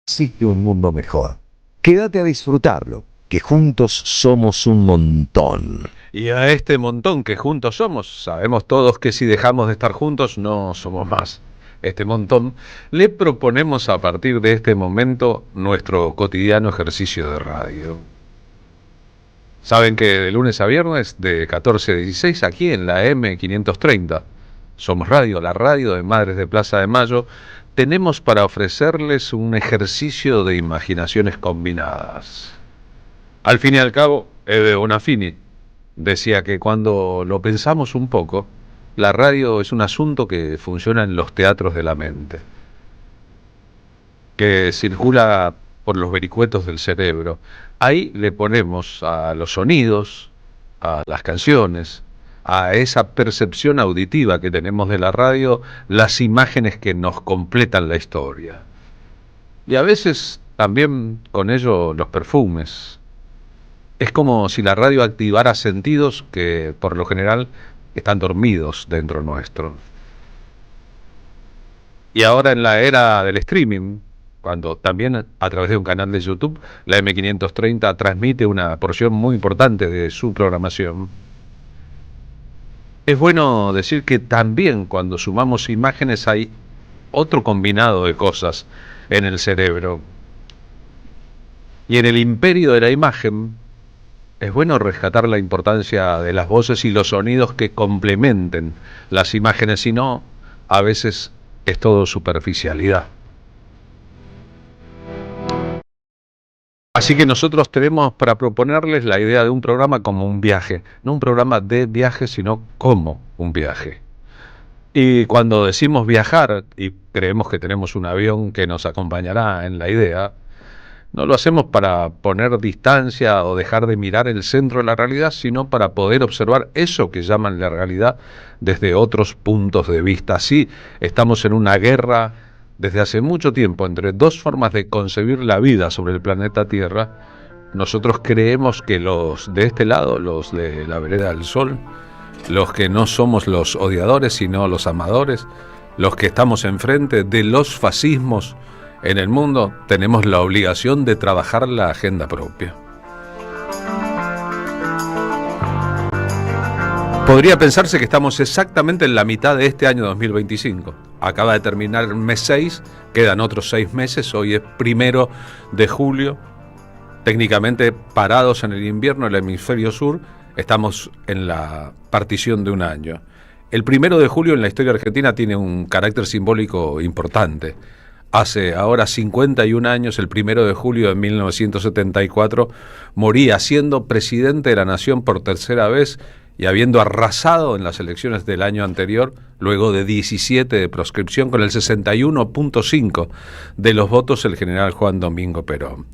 existe un mundo mejor. Quédate a disfrutarlo, que juntos somos un montón. Y a este montón que juntos somos, sabemos todos que si dejamos de estar juntos no somos más. Este montón, le proponemos a partir de este momento nuestro cotidiano ejercicio de radio. Saben que de lunes a viernes, de 14 a 16, aquí en la M530, Somos Radio, la radio de Madres de Plaza de Mayo, tenemos para ofrecerles un ejercicio de imaginaciones combinadas. Al fin y al cabo, Ede Bonafini decía que cuando lo pensamos un poco, la radio es un asunto que funciona en los teatros de la mente, que circula por los vericuetos del cerebro. Ahí le ponemos a los sonidos, a las canciones, a esa percepción auditiva que tenemos de la radio, las imágenes que nos completan la historia. Y a veces también con ello los perfumes. Es como si la radio activara sentidos que por lo general están dormidos dentro nuestro. Y ahora en la era del streaming, cuando también a través de un canal de YouTube, la M530 transmite una porción muy importante de su programación, es bueno decir que también cuando sumamos imágenes hay otro combinado de cosas en el cerebro. Y en el imperio de la imagen, es bueno rescatar la importancia de las voces y los sonidos que complementen las imágenes, si no, a veces es todo superficialidad. Así que nosotros tenemos para proponerles la idea de un programa como un viaje, no un programa de viaje, sino como un viaje. Y cuando decimos viajar y creemos que tenemos un avión que nos acompañará en la idea, no lo hacemos para poner distancia o dejar de mirar el centro de la realidad, sino para poder observar eso que llaman la realidad desde otros puntos de vista. Así estamos en una guerra desde hace mucho tiempo entre dos formas de concebir la vida sobre el planeta Tierra. Nosotros creemos que los de este lado, los de la vereda del Sol, los que no somos los odiadores sino los amadores, los que estamos enfrente de los fascismos en el mundo, tenemos la obligación de trabajar la agenda propia. Podría pensarse que estamos exactamente en la mitad de este año 2025. Acaba de terminar el mes 6, quedan otros 6 meses, hoy es 1 de julio. Técnicamente parados en el invierno del hemisferio sur, estamos en la partición de un año. El 1 de julio en la historia argentina tiene un carácter simbólico importante. Hace ahora 51 años, el 1 de julio de 1974, moría siendo presidente de la nación por tercera vez y habiendo arrasado en las elecciones del año anterior, luego de 17 de proscripción, con el 61.5 de los votos, el general Juan Domingo Perón.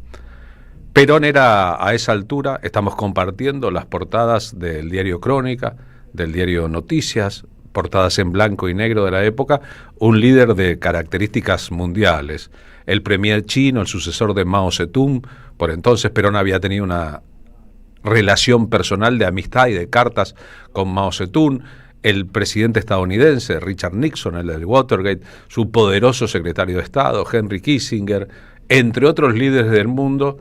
Perón era, a esa altura, estamos compartiendo las portadas del diario Crónica, del diario Noticias, portadas en blanco y negro de la época, un líder de características mundiales. El premier chino, el sucesor de Mao Zedong, por entonces Perón había tenido una relación personal de amistad y de cartas con Mao Zedong, el presidente estadounidense Richard Nixon, el del Watergate, su poderoso secretario de Estado, Henry Kissinger, entre otros líderes del mundo.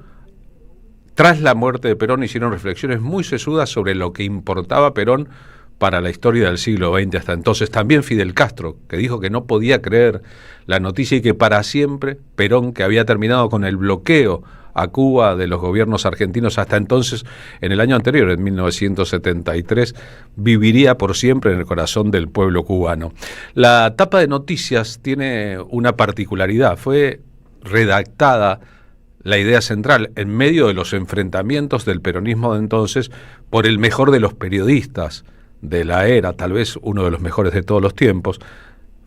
Tras la muerte de Perón hicieron reflexiones muy sesudas sobre lo que importaba Perón para la historia del siglo XX hasta entonces. También Fidel Castro, que dijo que no podía creer la noticia y que para siempre Perón, que había terminado con el bloqueo a Cuba de los gobiernos argentinos hasta entonces, en el año anterior, en 1973, viviría por siempre en el corazón del pueblo cubano. La tapa de Noticias tiene una particularidad, fue redactada la idea central en medio de los enfrentamientos del peronismo de entonces por el mejor de los periodistas de la era, tal vez uno de los mejores de todos los tiempos.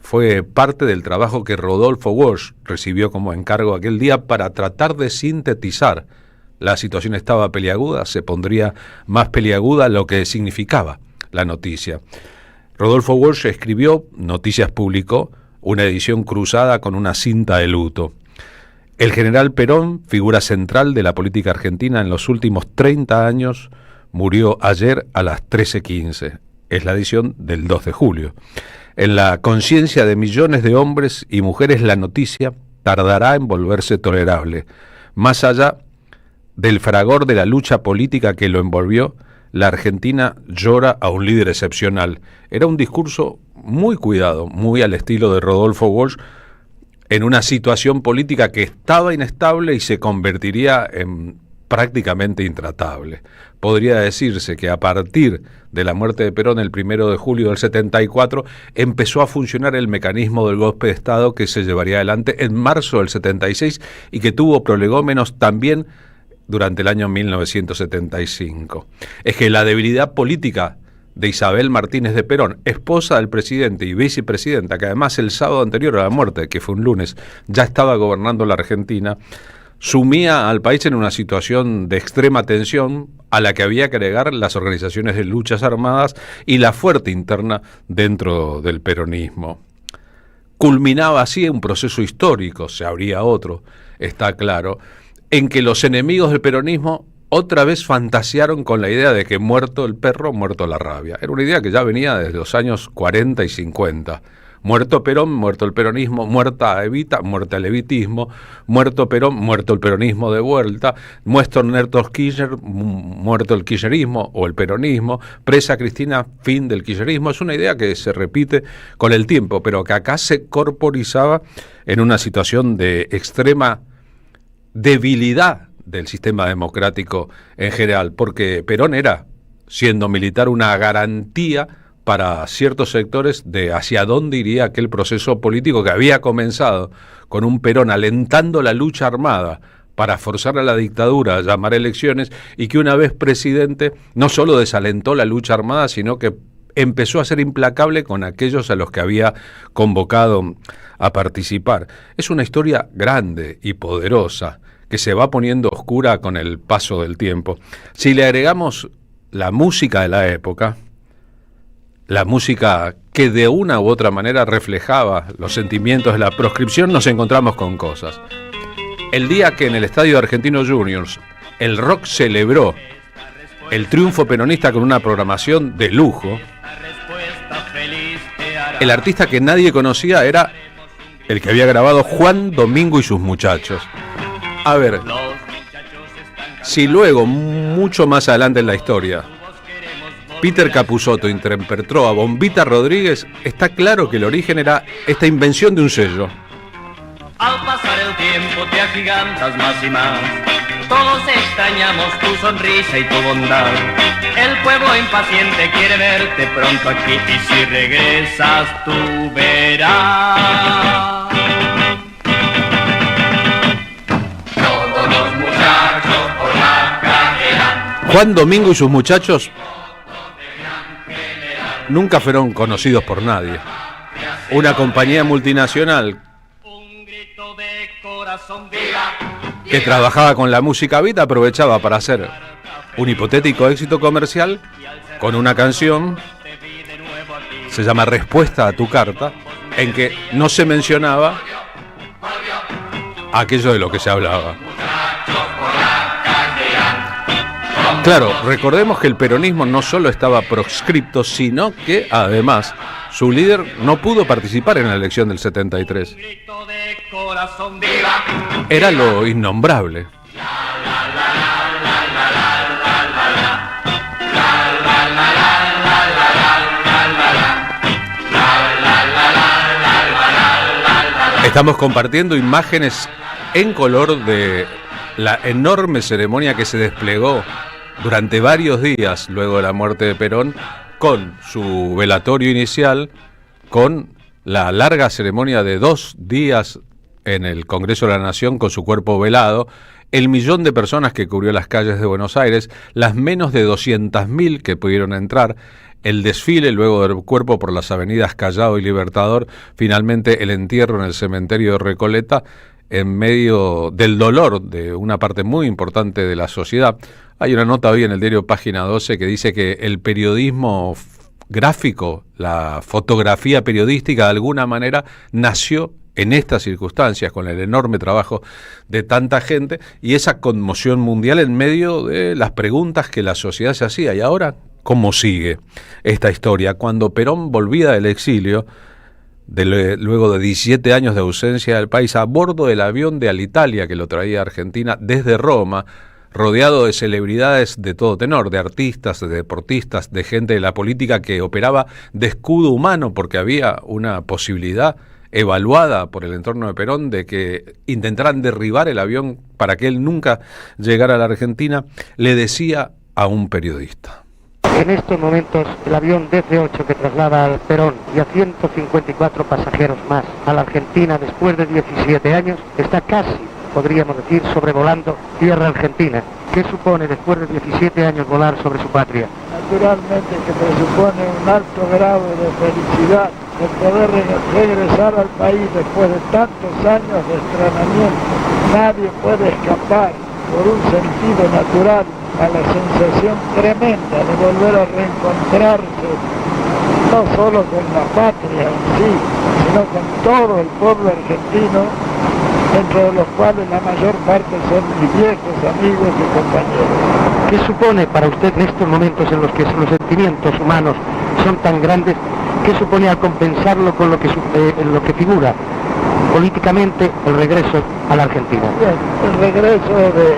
Fue parte del trabajo que Rodolfo Walsh recibió como encargo aquel día para tratar de sintetizar. La situación estaba peliaguda, se pondría más peliaguda lo que significaba la noticia. Rodolfo Walsh escribió, Noticias publicó, una edición cruzada con una cinta de luto. El general Perón, figura central de la política argentina en los últimos 30 años, murió ayer a las 13:15. Es la edición del 2 de julio. En la conciencia de millones de hombres y mujeres, la noticia tardará en volverse tolerable. Más allá del fragor de la lucha política que lo envolvió, la Argentina llora a un líder excepcional. Era un discurso muy cuidado, muy al estilo de Rodolfo Walsh, en una situación política que estaba inestable y se convertiría en prácticamente intratable. Podría decirse que a partir de la muerte de Perón el 1 de julio del 74 empezó a funcionar el mecanismo del golpe de Estado que se llevaría adelante en marzo del 76 y que tuvo prolegómenos también durante el año 1975. Es que la debilidad política de Isabel Martínez de Perón, esposa del presidente y vicepresidenta, que además el sábado anterior a la muerte, que fue un lunes, ya estaba gobernando la Argentina, sumía al país en una situación de extrema tensión a la que había que agregar las organizaciones de luchas armadas y la fuerte interna dentro del peronismo. Culminaba así un proceso histórico, se abría otro, está claro, en que los enemigos del peronismo otra vez fantasearon con la idea de que muerto el perro, muerto la rabia. Era una idea que ya venía desde los años 40 y 50. Muerto Perón, muerto el peronismo, muerta Evita, muerta el evitismo, muerto Perón, muerto el peronismo de vuelta, muerto Néstor Kirchner, muerto el kirchnerismo o el peronismo, presa Cristina, fin del kirchnerismo. Es una idea que se repite con el tiempo, pero que acá se corporizaba en una situación de extrema debilidad del sistema democrático en general, porque Perón era, siendo militar, una garantía para ciertos sectores de hacia dónde iría aquel proceso político que había comenzado con un Perón alentando la lucha armada para forzar a la dictadura a llamar elecciones y que una vez presidente no solo desalentó la lucha armada, sino que empezó a ser implacable con aquellos a los que había convocado a participar. Es una historia grande y poderosa que se va poniendo oscura con el paso del tiempo. Si le agregamos la música de la época, la música que de una u otra manera reflejaba los sentimientos de la proscripción, nos encontramos con cosas. El día que en el estadio Argentino Juniors el rock celebró el triunfo peronista con una programación de lujo, el artista que nadie conocía era el que había grabado Juan Domingo y sus muchachos. A ver, si luego, mucho más adelante en la historia, Peter Capusotto interpretó a Bombita Rodríguez, está claro que el origen era esta invención de un sello. Al pasar el tiempo te agigantas más y más. Todos extrañamos tu sonrisa y tu bondad. El pueblo impaciente quiere verte pronto aquí y si regresas tú verás. Juan Domingo y sus muchachos nunca fueron conocidos por nadie. Una compañía multinacional que trabajaba con la música beat aprovechaba para hacer un hipotético éxito comercial con una canción, se llama Respuesta a tu carta, en que no se mencionaba aquello de lo que se hablaba. Claro, recordemos que el peronismo no solo estaba proscripto, sino que además su líder no pudo participar en la elección del 73. Era lo innombrable. Estamos compartiendo imágenes en color de la enorme ceremonia que se desplegó durante varios días luego de la muerte de Perón, con su velatorio inicial, con la larga ceremonia de 2 días en el Congreso de la Nación con su cuerpo velado, el millón de personas que cubrió las calles de Buenos Aires, las menos de 200.000 que pudieron entrar, el desfile luego del cuerpo por las avenidas Callao y Libertador, finalmente el entierro en el cementerio de Recoleta, en medio del dolor de una parte muy importante de la sociedad. Hay una nota hoy en el diario Página 12 que dice que el periodismo gráfico, la fotografía periodística de alguna manera nació en estas circunstancias, con el enorme trabajo de tanta gente y esa conmoción mundial en medio de las preguntas que la sociedad se hacía. Y ahora, ¿cómo sigue esta historia? Cuando Perón volvía del exilio, luego de 17 años de ausencia del país, a bordo del avión de Alitalia que lo traía a Argentina desde Roma, rodeado de celebridades de todo tenor, de artistas, de deportistas, de gente de la política que operaba de escudo humano porque había una posibilidad evaluada por el entorno de Perón de que intentaran derribar el avión para que él nunca llegara a la Argentina, le decía a un periodista: en estos momentos el avión DC-8 que traslada al Perón y a 154 pasajeros más a la Argentina después de 17 años está casi, podríamos decir, sobrevolando tierra argentina. ¿Qué supone después de 17 años volar sobre su patria? Naturalmente que presupone un alto grado de felicidad el poder regresar al país después de tantos años de extrañamiento. Nadie puede escapar por un sentido natural a la sensación tremenda de volver a reencontrarse no solo con la patria en sí, sino con todo el pueblo argentino, dentro de los cuales la mayor parte son mis viejos amigos y compañeros. ¿Qué supone para usted en estos momentos en los que los sentimientos humanos son tan grandes, qué supone al compensarlo con lo que figura políticamente el regreso a la Argentina? Bien, el regreso del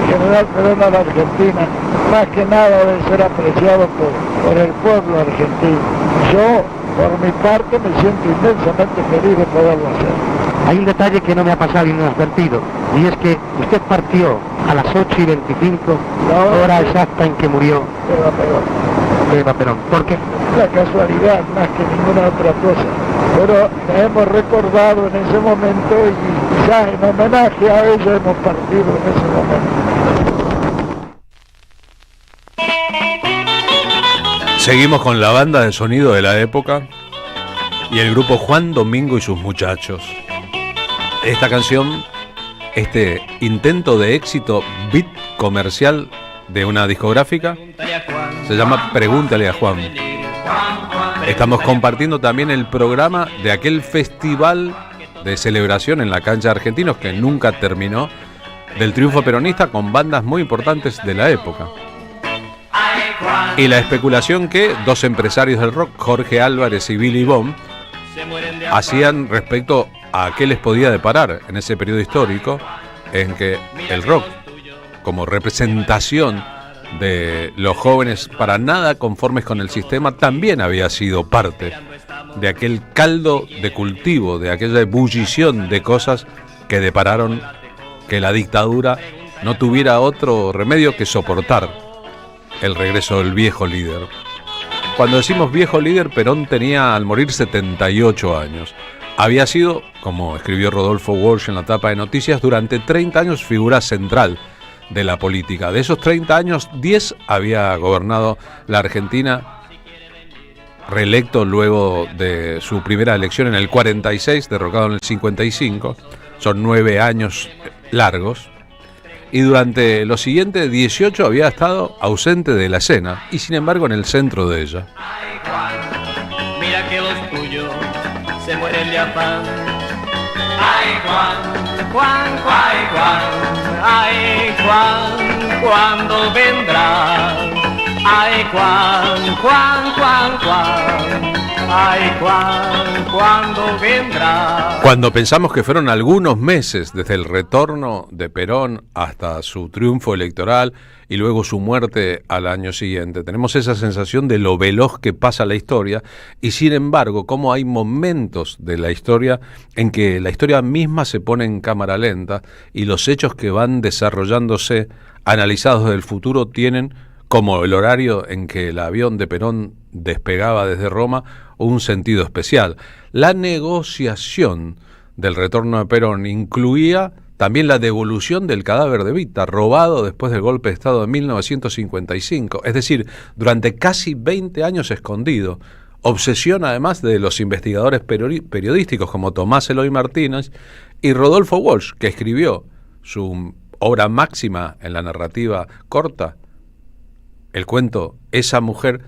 general Perón a la Argentina, más que nada debe ser apreciado por el pueblo argentino. Yo, por mi parte, me siento inmensamente feliz de poderlo hacer. Hay un detalle que no me ha pasado inadvertido, y es que usted partió a las 8:25, la hora exacta en que murió Eva Perón. ¿Por qué? La casualidad, más que ninguna otra cosa. Pero la hemos recordado en ese momento y quizás en homenaje a ella hemos partido en ese momento. Seguimos con la banda de sonido de la época y el grupo Juan Domingo y sus muchachos. Esta canción, este intento de éxito beat comercial de una discográfica, se llama Pregúntale a Juan. Estamos compartiendo también el programa de aquel festival de celebración en la cancha de Argentinos que nunca terminó, del triunfo peronista, con bandas muy importantes de la época. Y la especulación que dos empresarios del rock, Jorge Álvarez y Billy Bond, hacían respecto a qué les podía deparar en ese periodo histórico en que el rock, como representación de los jóvenes para nada conformes con el sistema, también había sido parte de aquel caldo de cultivo, de aquella ebullición de cosas que depararon que la dictadura no tuviera otro remedio que soportar el regreso del viejo líder. Cuando decimos viejo líder, Perón tenía al morir 78 años. Había sido, como escribió Rodolfo Walsh en la tapa de Noticias, durante 30 años figura central de la política. De esos 30 años, 10 había gobernado la Argentina, reelecto luego de su primera elección en el 46, derrocado en el 55. Son 9 años largos. Y durante los siguientes 18 había estado ausente de la escena y sin embargo en el centro de ella. Ay, Juan, mira que los tuyos se mueren de afán. Ay, Juan, Juan, ay, Juan, ay, Juan, ¿cuándo vendrás? Ay, Juan, Juan, Juan, Juan, ay, Juan, ¿cuándo vendrás? Cuando pensamos que fueron algunos meses desde el retorno de Perón hasta su triunfo electoral y luego su muerte al año siguiente, tenemos esa sensación de lo veloz que pasa la historia y sin embargo cómo hay momentos de la historia en que la historia misma se pone en cámara lenta y los hechos que van desarrollándose analizados del futuro tienen, como el horario en que el avión de Perón despegaba desde Roma, un sentido especial. La negociación del retorno de Perón incluía también la devolución del cadáver de Evita, robado después del golpe de Estado de 1955, es decir, durante casi 20 años escondido. Obsesión además de los investigadores periodísticos como Tomás Eloy Martínez y Rodolfo Walsh, que escribió su obra máxima en la narrativa corta, el cuento Esa mujer,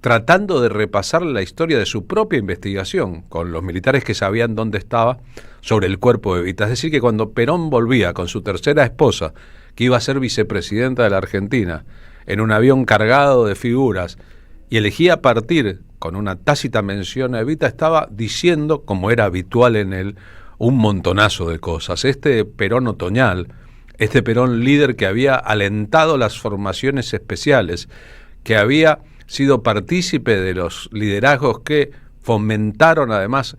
tratando de repasar la historia de su propia investigación con los militares que sabían dónde estaba sobre el cuerpo de Evita. Es decir, que cuando Perón volvía con su tercera esposa, que iba a ser vicepresidenta de la Argentina, en un avión cargado de figuras, y elegía partir con una tácita mención a Evita, estaba diciendo, como era habitual en él, un montonazo de cosas. Este Perón otoñal, este Perón líder que había alentado las formaciones especiales, que había sido partícipe de los liderazgos que fomentaron además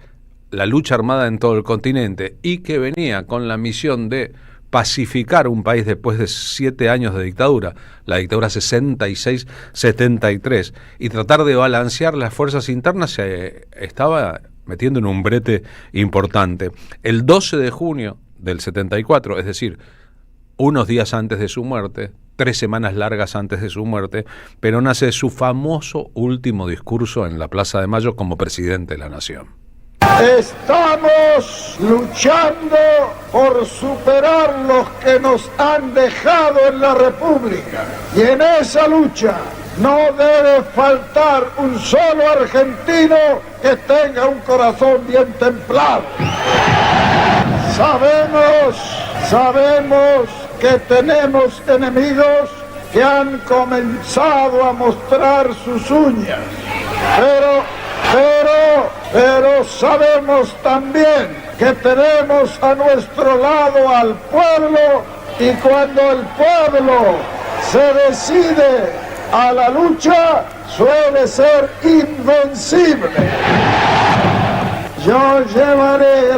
la lucha armada en todo el continente y que venía con la misión de pacificar un país después de 7 años de dictadura, la dictadura 66-73, y tratar de balancear las fuerzas internas, se estaba metiendo en un brete importante. El 12 de junio del 74, es decir, unos días antes de su muerte, 3 semanas largas antes de su muerte, Perón hace su famoso último discurso en la Plaza de Mayo como presidente de la Nación. Estamos luchando por superar los que nos han dejado en la República. Y en esa lucha no debe faltar un solo argentino que tenga un corazón bien templado. Sabemos que tenemos enemigos que han comenzado a mostrar sus uñas, pero sabemos también que tenemos a nuestro lado al pueblo, y cuando el pueblo se decide a la lucha suele ser invencible. Yo llevaré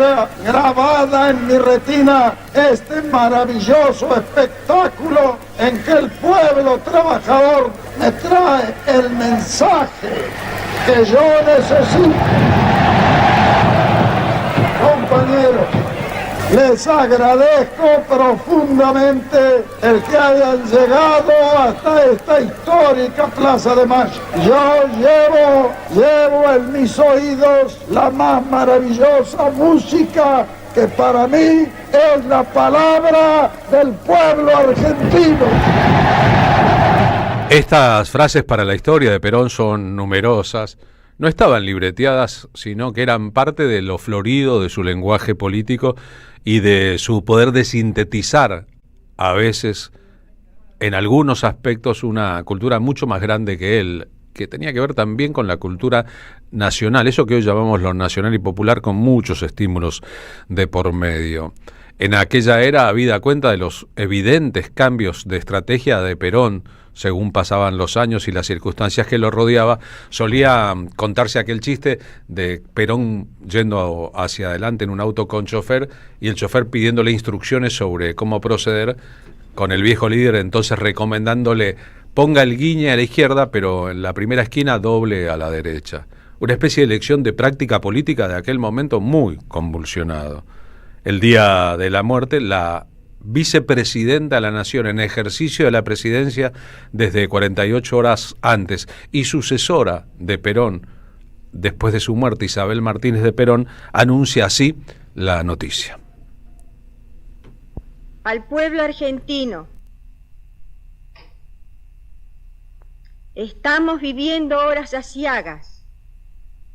grabada en mi retina este maravilloso espectáculo en que el pueblo trabajador me trae el mensaje que yo necesito. Compañeros, les agradezco profundamente el que hayan llegado hasta esta histórica Plaza de Mayo. Yo llevo en mis oídos la más maravillosa música que para mí es la palabra del pueblo argentino. Estas frases para la historia de Perón son numerosas. No estaban libreteadas, sino que eran parte de lo florido de su lenguaje político y de su poder de sintetizar, a veces, en algunos aspectos, una cultura mucho más grande que él, que tenía que ver también con la cultura nacional, eso que hoy llamamos lo nacional y popular, con muchos estímulos de por medio. En aquella era, habida cuenta de los evidentes cambios de estrategia de Perón, según pasaban los años y las circunstancias que lo rodeaba, solía contarse aquel chiste de Perón yendo hacia adelante en un auto con chofer y el chofer pidiéndole instrucciones sobre cómo proceder, con el viejo líder entonces recomendándole ponga el guiñe a la izquierda, pero en la primera esquina doble a la derecha. Una especie de lección de práctica política de aquel momento muy convulsionado. El día de la muerte, la vicepresidenta de la Nación en ejercicio de la presidencia desde 48 horas antes y sucesora de Perón después de su muerte, Isabel Martínez de Perón, anuncia así la noticia. Al pueblo argentino, estamos viviendo horas aciagas,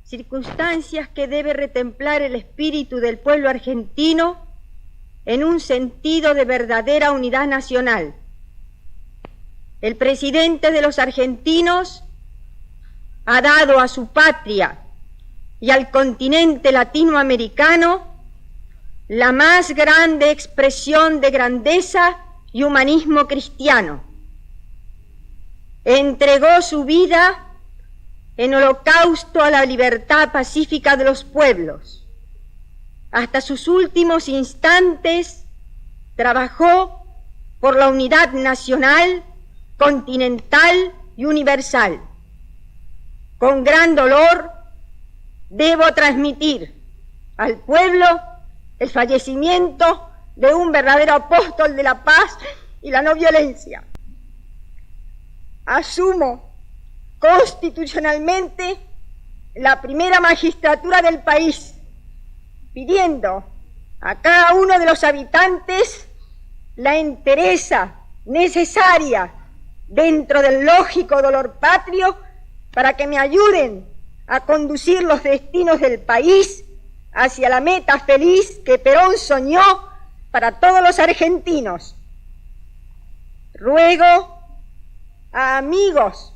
circunstancias que debe retemplar el espíritu del pueblo argentino en un sentido de verdadera unidad nacional. El presidente de los argentinos ha dado a su patria y al continente latinoamericano la más grande expresión de grandeza y humanismo cristiano. Entregó su vida en holocausto a la libertad pacífica de los pueblos. Hasta sus últimos instantes trabajó por la unidad nacional, continental y universal. Con gran dolor debo transmitir al pueblo el fallecimiento de un verdadero apóstol de la paz y la no violencia. Asumo constitucionalmente la primera magistratura del país, pidiendo a cada uno de los habitantes la entereza necesaria dentro del lógico dolor patrio para que me ayuden a conducir los destinos del país hacia la meta feliz que Perón soñó para todos los argentinos. Ruego a amigos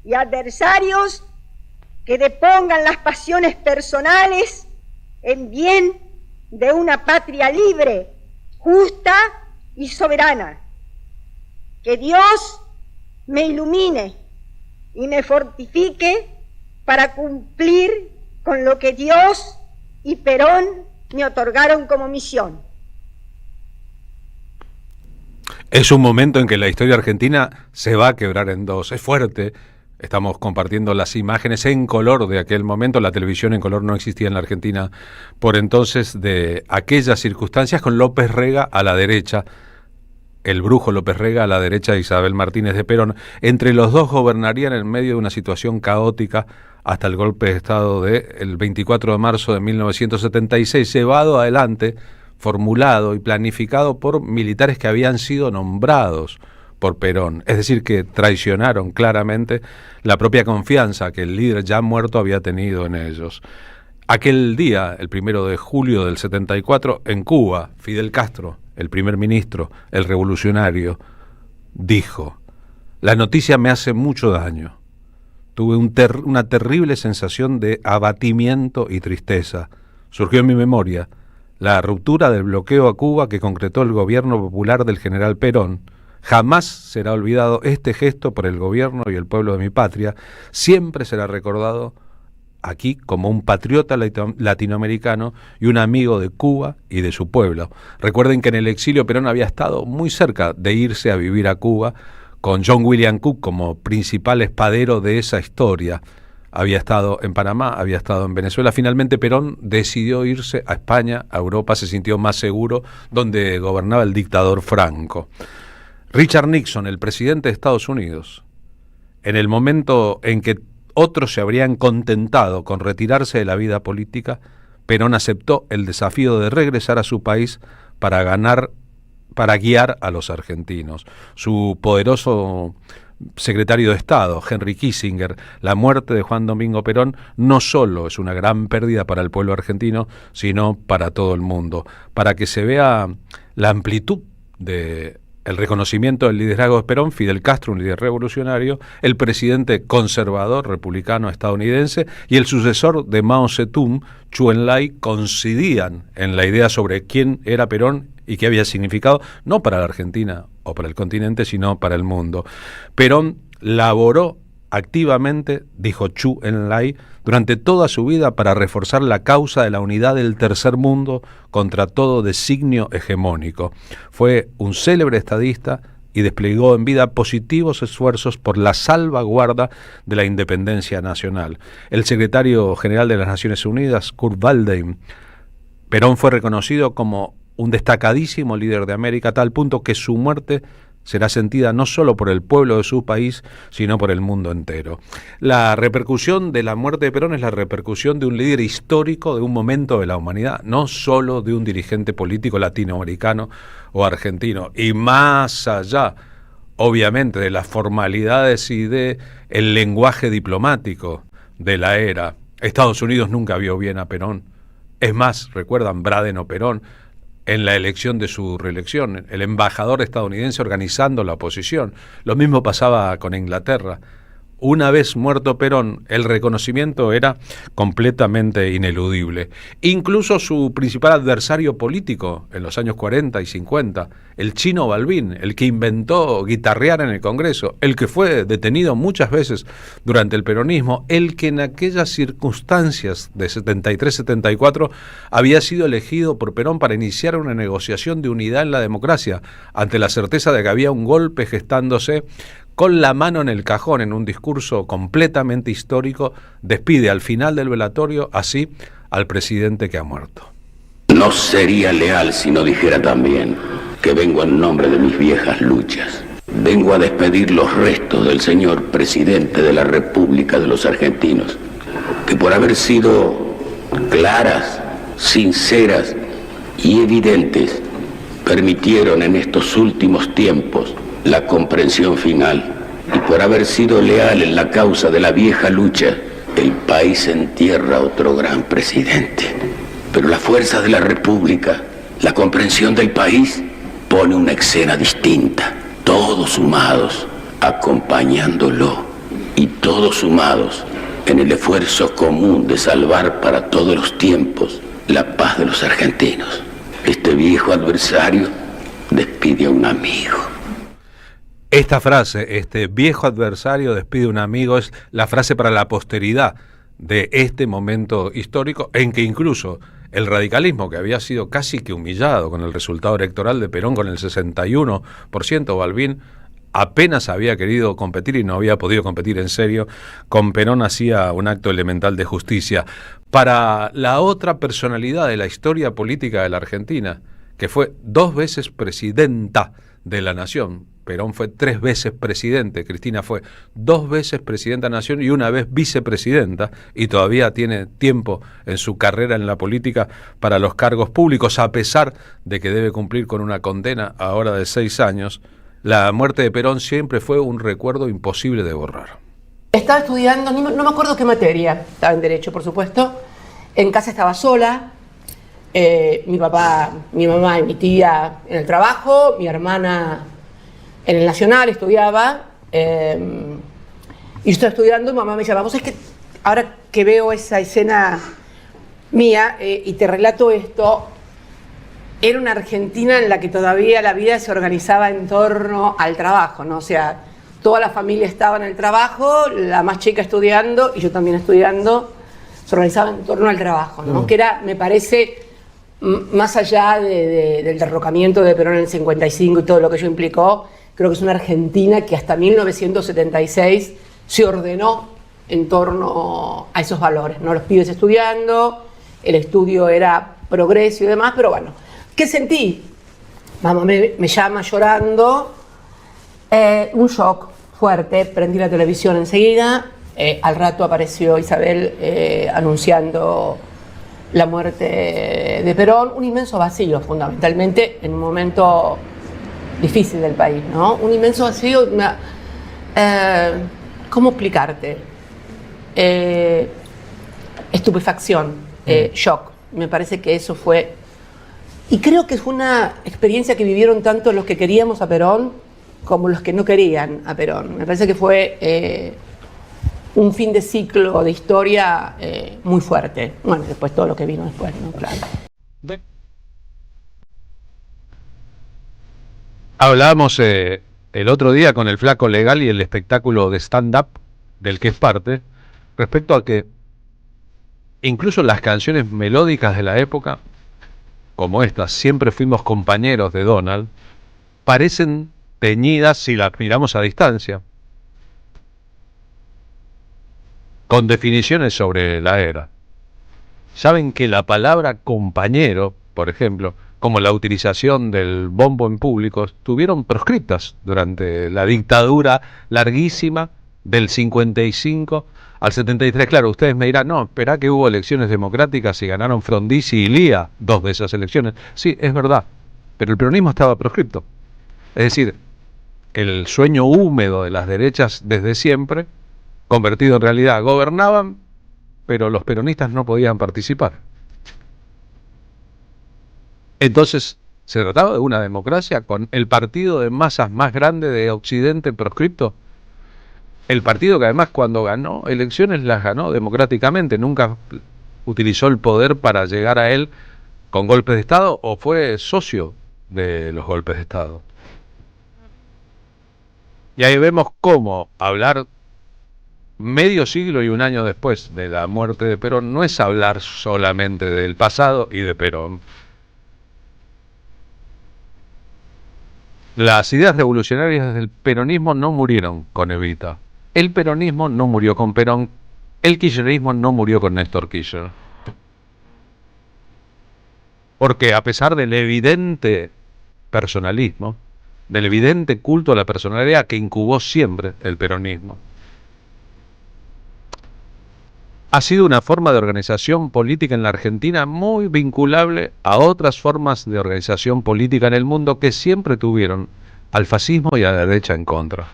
y adversarios que depongan las pasiones personales en bien de una patria libre, justa y soberana. Que Dios me ilumine y me fortifique para cumplir con lo que Dios y Perón me otorgaron como misión. Es un momento en que la historia argentina se va a quebrar en dos. Es fuerte. Estamos compartiendo las imágenes en color de aquel momento. La televisión en color no existía en la Argentina por entonces, de aquellas circunstancias, con López Rega a la derecha, el brujo López Rega a la derecha de Isabel Martínez de Perón. Entre los dos gobernarían en medio de una situación caótica hasta el golpe de Estado del 24 de marzo de 1976, llevado adelante, formulado y planificado por militares que habían sido nombrados por Perón, es decir, que traicionaron claramente la propia confianza que el líder ya muerto había tenido en ellos. Aquel día, el 1 de julio del 74, en Cuba, Fidel Castro, el primer ministro, el revolucionario, dijo: la noticia me hace mucho daño. Tuve una terrible sensación de abatimiento y tristeza. Surgió en mi memoria la ruptura del bloqueo a Cuba que concretó el gobierno popular del general Perón. Jamás será olvidado este gesto por el gobierno y el pueblo de mi patria. Siempre será recordado aquí como un patriota latinoamericano y un amigo de Cuba y de su pueblo. Recuerden que en el exilio Perón había estado muy cerca de irse a vivir a Cuba, con John William Cook como principal espadero de esa historia. Había estado en Panamá, había estado en Venezuela. Finalmente Perón decidió irse a España, a Europa, se sintió más seguro, donde gobernaba el dictador Franco. Richard Nixon, el presidente de Estados Unidos, en el momento en que otros se habrían contentado con retirarse de la vida política, Perón aceptó el desafío de regresar a su país para guiar a los argentinos. Su poderoso secretario de Estado, Henry Kissinger: la muerte de Juan Domingo Perón no solo es una gran pérdida para el pueblo argentino, sino para todo el mundo. Para que se vea la amplitud de el reconocimiento del liderazgo de Perón, Fidel Castro, un líder revolucionario, el presidente conservador republicano estadounidense y el sucesor de Mao Zedong, Zhou Enlai, coincidían en la idea sobre quién era Perón y qué había significado, no para la Argentina o para el continente, sino para el mundo. Perón laboró activamente, dijo Zhou Enlai, durante toda su vida para reforzar la causa de la unidad del tercer mundo contra todo designio hegemónico. Fue un célebre estadista y desplegó en vida positivos esfuerzos por la salvaguarda de la independencia nacional. El secretario general de las Naciones Unidas, Kurt Waldheim: Perón fue reconocido como un destacadísimo líder de América, a tal punto que su muerte será sentida no solo por el pueblo de su país, sino por el mundo entero. La repercusión de la muerte de Perón es la repercusión de un líder histórico de un momento de la humanidad, no solo de un dirigente político latinoamericano o argentino. Y más allá, obviamente, de las formalidades y de el lenguaje diplomático de la era, Estados Unidos nunca vio bien a Perón. Es más, recuerdan Braden o Perón en la elección de su reelección, el embajador estadounidense organizando la oposición. Lo mismo pasaba con Inglaterra. Una vez muerto Perón, el reconocimiento era completamente ineludible. Incluso su principal adversario político en los años 40 y 50, el Chino Balbín, el que inventó guitarrear en el Congreso, el que fue detenido muchas veces durante el peronismo, el que en aquellas circunstancias de 73-74 había sido elegido por Perón para iniciar una negociación de unidad en la democracia, ante la certeza de que había un golpe gestándose, con la mano en el cajón, en un discurso completamente histórico, despide al final del velatorio así al presidente que ha muerto. No sería leal si no dijera también que vengo en nombre de mis viejas luchas. Vengo a despedir los restos del señor presidente de la República de los Argentinos, que por haber sido claras, sinceras y evidentes, permitieron en estos últimos tiempos la comprensión final, y por haber sido leal en la causa de la vieja lucha, el país entierra otro gran presidente. Pero la fuerza de la República, la comprensión del país, pone una escena distinta, todos sumados, acompañándolo, y todos sumados en el esfuerzo común de salvar para todos los tiempos la paz de los argentinos. Este viejo adversario despide a un amigo. Esta frase, este viejo adversario despide a un amigo, es la frase para la posteridad de este momento histórico en que incluso el radicalismo, que había sido casi que humillado con el resultado electoral de Perón con el 61%, Balbín apenas había querido competir y no había podido competir en serio, con Perón hacía un acto elemental de justicia. Para la otra personalidad de la historia política de la Argentina, que fue 2 veces presidenta de la nación, Perón fue 3 veces presidente, Cristina fue 2 veces presidenta de la nación y 1 vez vicepresidenta, y todavía tiene tiempo en su carrera en la política para los cargos públicos, a pesar de que debe cumplir con una condena ahora de 6 años. La muerte de Perón siempre fue un recuerdo imposible de borrar. Estaba estudiando, no me acuerdo qué materia, estaba en Derecho, por supuesto. En casa estaba sola, mi papá, mi mamá y mi tía en el trabajo, mi hermana en el Nacional estudiaba, y yo estaba estudiando y mamá me llamaba. Vos es que ahora que veo esa escena mía y te relato esto, era una Argentina en la que todavía la vida se organizaba en torno al trabajo, ¿no? O sea, toda la familia estaba en el trabajo, la más chica estudiando y yo también estudiando, se organizaba en torno al trabajo, ¿no? Que era, me parece, más allá del derrocamiento de Perón en el 55 y todo lo que ello implicó, creo que es una Argentina que hasta 1976 se ordenó en torno a esos valores, ¿no? Los pibes estudiando, el estudio era progreso y demás, pero bueno, ¿qué sentí? Mamá me llama llorando, un shock fuerte, prendí la televisión enseguida, al rato apareció Isabel anunciando la muerte de Perón, un inmenso vacío fundamentalmente en un momento difícil del país, ¿no? Un inmenso vacío, ¿cómo explicarte? Estupefacción, shock, me parece que eso fue. Y creo que fue una experiencia que vivieron tanto los que queríamos a Perón como los que no querían a Perón. Me parece que fue un fin de ciclo de historia muy fuerte. Bueno, después todo lo que vino después, ¿no? Claro. Hablábamos el otro día con el Flaco Legal y el espectáculo de stand-up del que es parte, respecto a que incluso las canciones melódicas de la época, como estas, Siempre fuimos compañeros de Donald, parecen teñidas si las miramos a distancia, con definiciones sobre la era. Saben que la palabra compañero, por ejemplo, como la utilización del bombo en público, estuvieron proscritas durante la dictadura larguísima del 55 al 73. Claro, ustedes me dirán, no, espera que hubo elecciones democráticas y ganaron Frondizi y Lía 2 de esas elecciones. Sí, es verdad, pero el peronismo estaba proscripto. Es decir, el sueño húmedo de las derechas desde siempre, convertido en realidad, gobernaban, pero los peronistas no podían participar. Entonces, se trataba de una democracia con el partido de masas más grande de Occidente proscripto. El partido que además cuando ganó elecciones las ganó democráticamente, nunca utilizó el poder para llegar a él con golpes de Estado o fue socio de los golpes de Estado. Y ahí vemos cómo hablar medio siglo y 1 año después de la muerte de Perón no es hablar solamente del pasado y de Perón. Las ideas revolucionarias del peronismo no murieron con Evita. El peronismo no murió con Perón. El kirchnerismo no murió con Néstor Kirchner. Porque a pesar del evidente personalismo, del evidente culto a la personalidad que incubó siempre el peronismo, ha sido una forma de organización política en la Argentina muy vinculable a otras formas de organización política en el mundo que siempre tuvieron al fascismo y a la derecha en contra.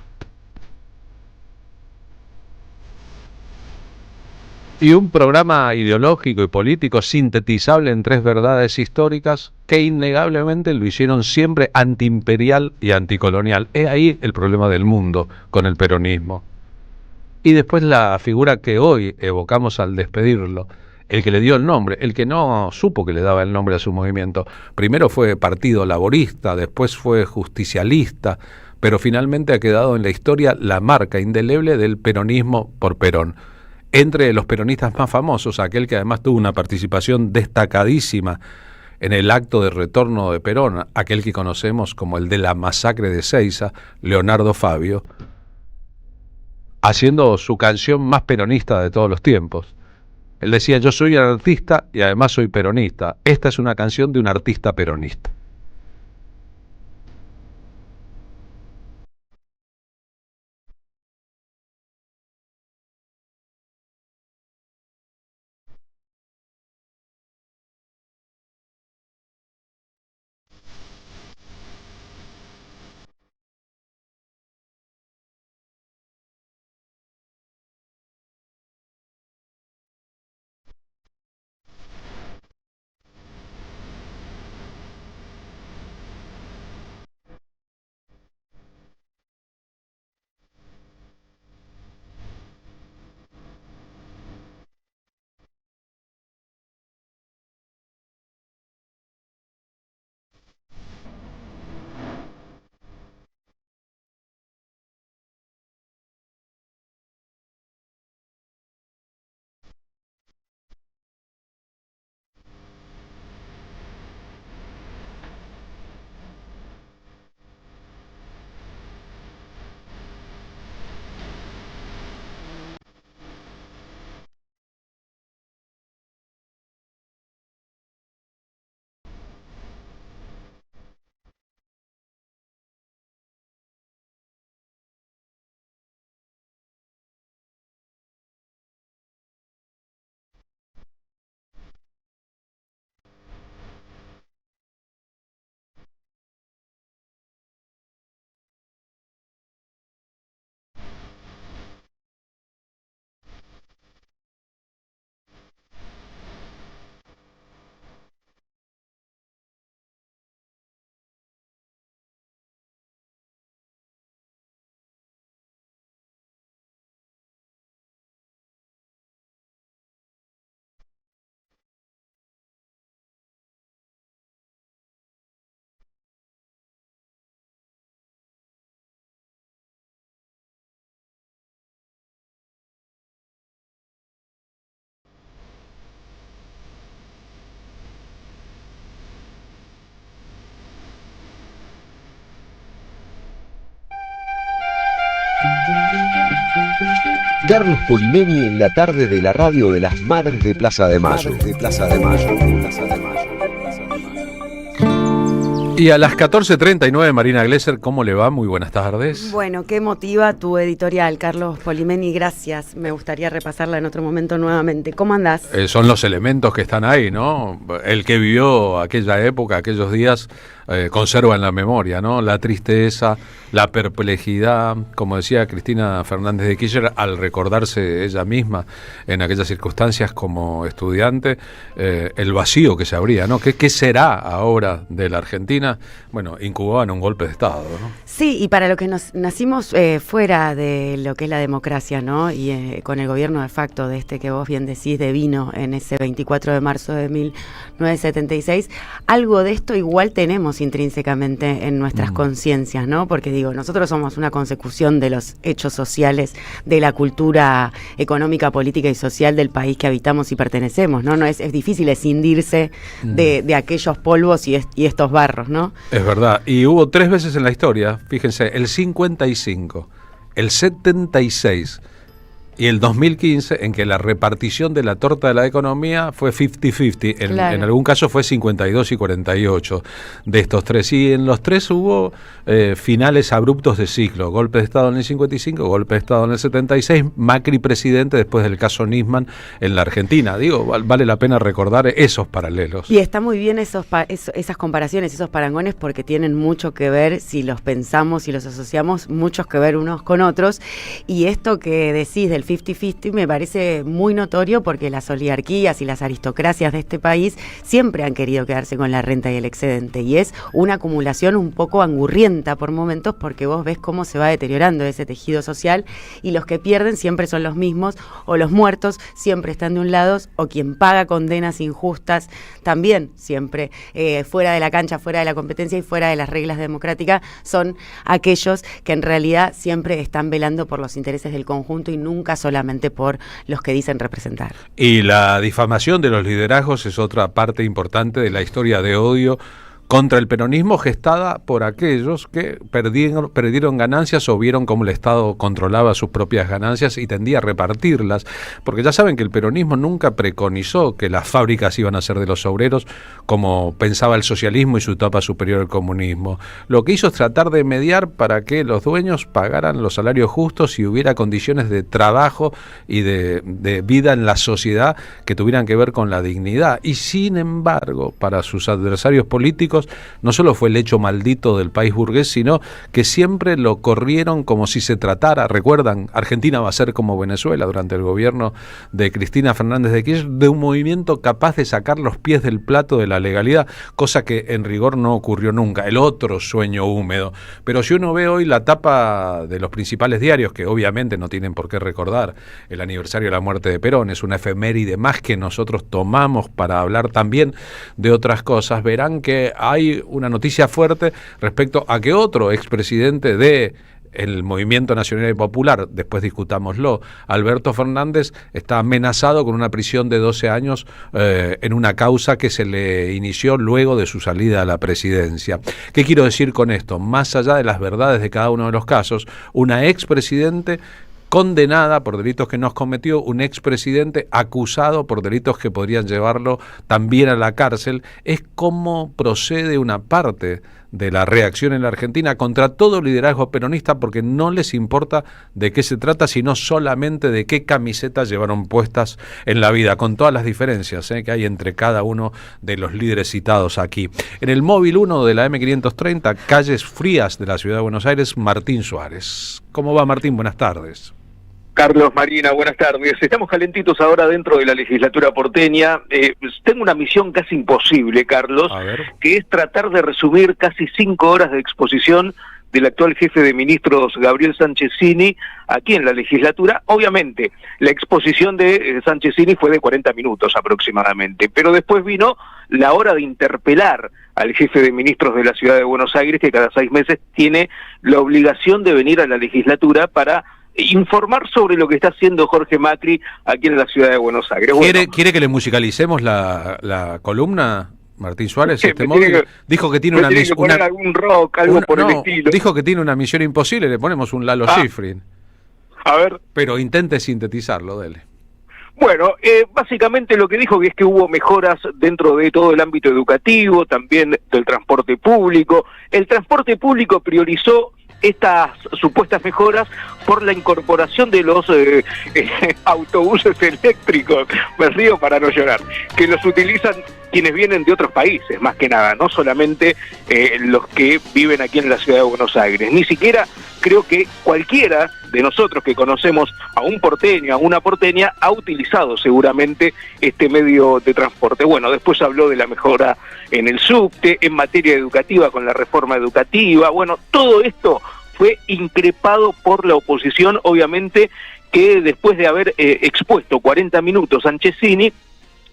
Y un programa ideológico y político sintetizable en 3 verdades históricas que innegablemente lo hicieron siempre antiimperial y anticolonial. Es ahí el problema del mundo con el peronismo. Y después la figura que hoy evocamos al despedirlo, el que le dio el nombre, el que no supo que le daba el nombre a su movimiento. Primero fue Partido Laborista, después fue Justicialista, pero finalmente ha quedado en la historia la marca indeleble del peronismo por Perón. Entre los peronistas más famosos, aquel que además tuvo una participación destacadísima en el acto de retorno de Perón, aquel que conocemos como el de la masacre de Seiza, Leonardo Fabio, haciendo su canción más peronista de todos los tiempos. Él decía: yo soy un artista y además soy peronista. Esta es una canción de un artista peronista. Carlos Polimeni en la tarde de la radio de las Madres de Plaza de Mayo. Y a las 14:39, Marina Glesser, ¿cómo le va? Muy buenas tardes. Bueno, qué motiva tu editorial, Carlos Polimeni, gracias. Me gustaría repasarla en otro momento nuevamente. ¿Cómo andás? Son los elementos que están ahí, ¿no? El que vivió aquella época, aquellos días, conserva en la memoria, ¿no? La tristeza, la perplejidad, como decía Cristina Fernández de Kirchner, al recordarse ella misma en aquellas circunstancias como estudiante, el vacío que se abría, ¿no? ¿Qué será ahora de la Argentina? Bueno, incubaban un golpe de Estado, ¿no? Sí, y para lo que nacimos fuera de lo que es la democracia, ¿no? Y con el gobierno de facto de este que vos bien decís devino en ese 24 de marzo de 1976, algo de esto igual tenemos intrínsecamente en nuestras conciencias, ¿no? Porque digo, nosotros somos una consecución de los hechos sociales, de la cultura económica, política y social del país que habitamos y pertenecemos, ¿no? No es difícil escindirse de aquellos polvos y estos barros, ¿no? Es verdad, y hubo 3 veces en la historia, fíjense, el 55, el 76 y el 2015, en que la repartición de la torta de la economía fue 50-50, en algún caso fue 52 y 48 de estos 3, y en los 3 hubo finales abruptos de ciclo, golpe de Estado en el 55, golpe de Estado en el 76, Macri presidente después del caso Nisman en la Argentina. Digo, vale la pena recordar esos paralelos. Y está muy bien esas comparaciones, esos parangones, porque tienen mucho que ver, si los pensamos y los asociamos, muchos que ver unos con otros, y esto que decís del del 50-50 me parece muy notorio porque las oligarquías y las aristocracias de este país siempre han querido quedarse con la renta y el excedente, y es una acumulación un poco angurrienta por momentos, porque vos ves cómo se va deteriorando ese tejido social y los que pierden siempre son los mismos, o los muertos siempre están de un lado, o quien paga condenas injustas también siempre fuera de la cancha, fuera de la competencia y fuera de las reglas democráticas, son aquellos que en realidad siempre están velando por los intereses del conjunto y nunca solamente por los que dicen representar. Y la difamación de los liderazgos es otra parte importante de la historia de odio contra el peronismo, gestada por aquellos que perdieron ganancias o vieron cómo el Estado controlaba sus propias ganancias y tendía a repartirlas, porque ya saben que el peronismo nunca preconizó que las fábricas iban a ser de los obreros como pensaba el socialismo y su etapa superior el comunismo. Lo que hizo es tratar de mediar para que los dueños pagaran los salarios justos y hubiera condiciones de trabajo y de vida en la sociedad que tuvieran que ver con la dignidad. Y sin embargo, para sus adversarios políticos, no solo fue el hecho maldito del país burgués, sino que siempre lo corrieron como si se tratara, recuerdan, Argentina va a ser como Venezuela durante el gobierno de Cristina Fernández de Kirchner, de un movimiento capaz de sacar los pies del plato de la legalidad, cosa que en rigor no ocurrió nunca, el otro sueño húmedo. Pero si uno ve hoy la tapa de los principales diarios, que obviamente no tienen por qué recordar el aniversario de la muerte de Perón, es una efeméride más que nosotros tomamos para hablar también de otras cosas, verán que hay una noticia fuerte respecto a que otro expresidente de el Movimiento Nacional y Popular, después discutámoslo, Alberto Fernández, está amenazado con una prisión de 12 años en una causa que se le inició luego de su salida a la presidencia. ¿Qué quiero decir con esto? Más allá de las verdades de cada uno de los casos, una expresidente condenada por delitos que no cometió, un expresidente acusado por delitos que podrían llevarlo también a la cárcel, es cómo procede una parte de la reacción en la Argentina contra todo liderazgo peronista, porque no les importa de qué se trata, sino solamente de qué camisetas llevaron puestas en la vida, con todas las diferencias que hay entre cada uno de los líderes citados aquí. En el móvil 1 de la M530, calles frías de la ciudad de Buenos Aires, Martín Suárez. ¿Cómo va, Martín? Buenas tardes. Carlos, Marina, buenas tardes. Estamos calentitos ahora dentro de la legislatura porteña. Tengo una misión casi imposible, Carlos, que es tratar de resumir casi 5 horas de exposición del actual jefe de ministros, Gabriel Sánchezini, aquí en la legislatura. Obviamente, la exposición de Sánchezini fue de 40 minutos aproximadamente, pero después vino la hora de interpelar al jefe de ministros de la ciudad de Buenos Aires, que cada 6 meses tiene la obligación de venir a la legislatura para informar sobre lo que está haciendo Jorge Macri aquí en la ciudad de Buenos Aires. ¿Quiere que le musicalicemos la columna, Martín Suárez? Dijo que tiene una misión. Poner algún rock, algo por el estilo. Dijo que tiene una misión imposible, le ponemos un Lalo Schifrin. A ver. Pero intente sintetizarlo, dele. Bueno, básicamente lo que dijo es que hubo mejoras dentro de todo el ámbito educativo, también del transporte público. El transporte público priorizó estas supuestas mejoras por la incorporación de los autobuses eléctricos, me río para no llorar, que los utilizan quienes vienen de otros países, más que nada, no solamente los que viven aquí en la ciudad de Buenos Aires. Ni siquiera creo que cualquiera de nosotros que conocemos a un porteño, a una porteña, ha utilizado seguramente este medio de transporte. Bueno, después habló de la mejora en el subte, en materia educativa con la reforma educativa. Bueno, todo esto fue increpado por la oposición, obviamente, que después de haber expuesto 40 minutos Sánchezini,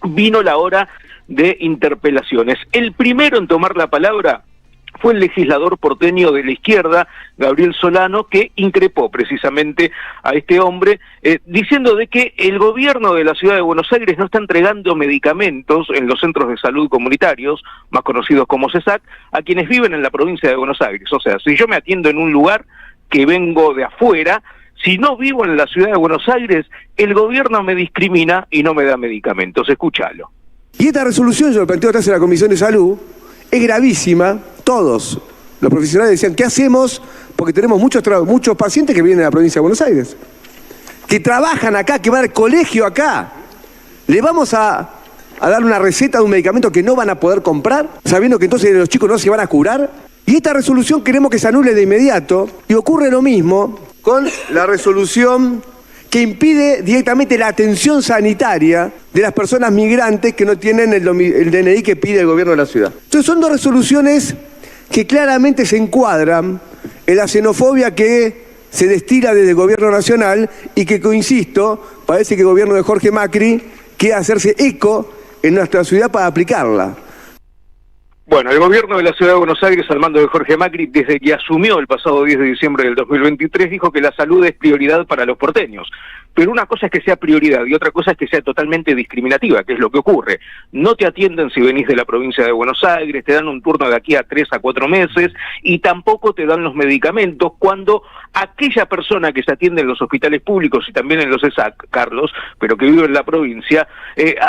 vino la hora de interpelaciones. El primero en tomar la palabra fue el legislador porteño de la izquierda, Gabriel Solano, que increpó precisamente a este hombre, diciendo de que el gobierno de la ciudad de Buenos Aires no está entregando medicamentos en los centros de salud comunitarios, más conocidos como CESAC, a quienes viven en la provincia de Buenos Aires. O sea, si yo me atiendo en un lugar que vengo de afuera, si no vivo en la ciudad de Buenos Aires, el gobierno me discrimina y no me da medicamentos. Escúchalo. Y esta resolución, yo lo planteo atrás en la Comisión de Salud, es gravísima. Todos los profesionales decían, ¿qué hacemos? Porque tenemos muchos pacientes que vienen de la provincia de Buenos Aires, que trabajan acá, que van al colegio acá. ¿Le vamos a dar una receta de un medicamento que no van a poder comprar, sabiendo que entonces los chicos no se van a curar? Y esta resolución queremos que se anule de inmediato, y ocurre lo mismo con la resolución que impide directamente la atención sanitaria de las personas migrantes que no tienen el DNI que pide el gobierno de la ciudad. Entonces son dos resoluciones que claramente se encuadran en la xenofobia que se destila desde el gobierno nacional y que, insisto, parece que el gobierno de Jorge Macri quiere hacerse eco en nuestra ciudad para aplicarla. Bueno, el gobierno de la Ciudad de Buenos Aires, al mando de Jorge Macri, desde que asumió el pasado 10 de diciembre del 2023, dijo que la salud es prioridad para los porteños. Pero una cosa es que sea prioridad y otra cosa es que sea totalmente discriminativa, que es lo que ocurre. No te atienden si venís de la provincia de Buenos Aires, te dan un turno de aquí a 3 a 4 meses y tampoco te dan los medicamentos cuando aquella persona que se atiende en los hospitales públicos y también en los ESAC, Carlos, pero que vive en la provincia,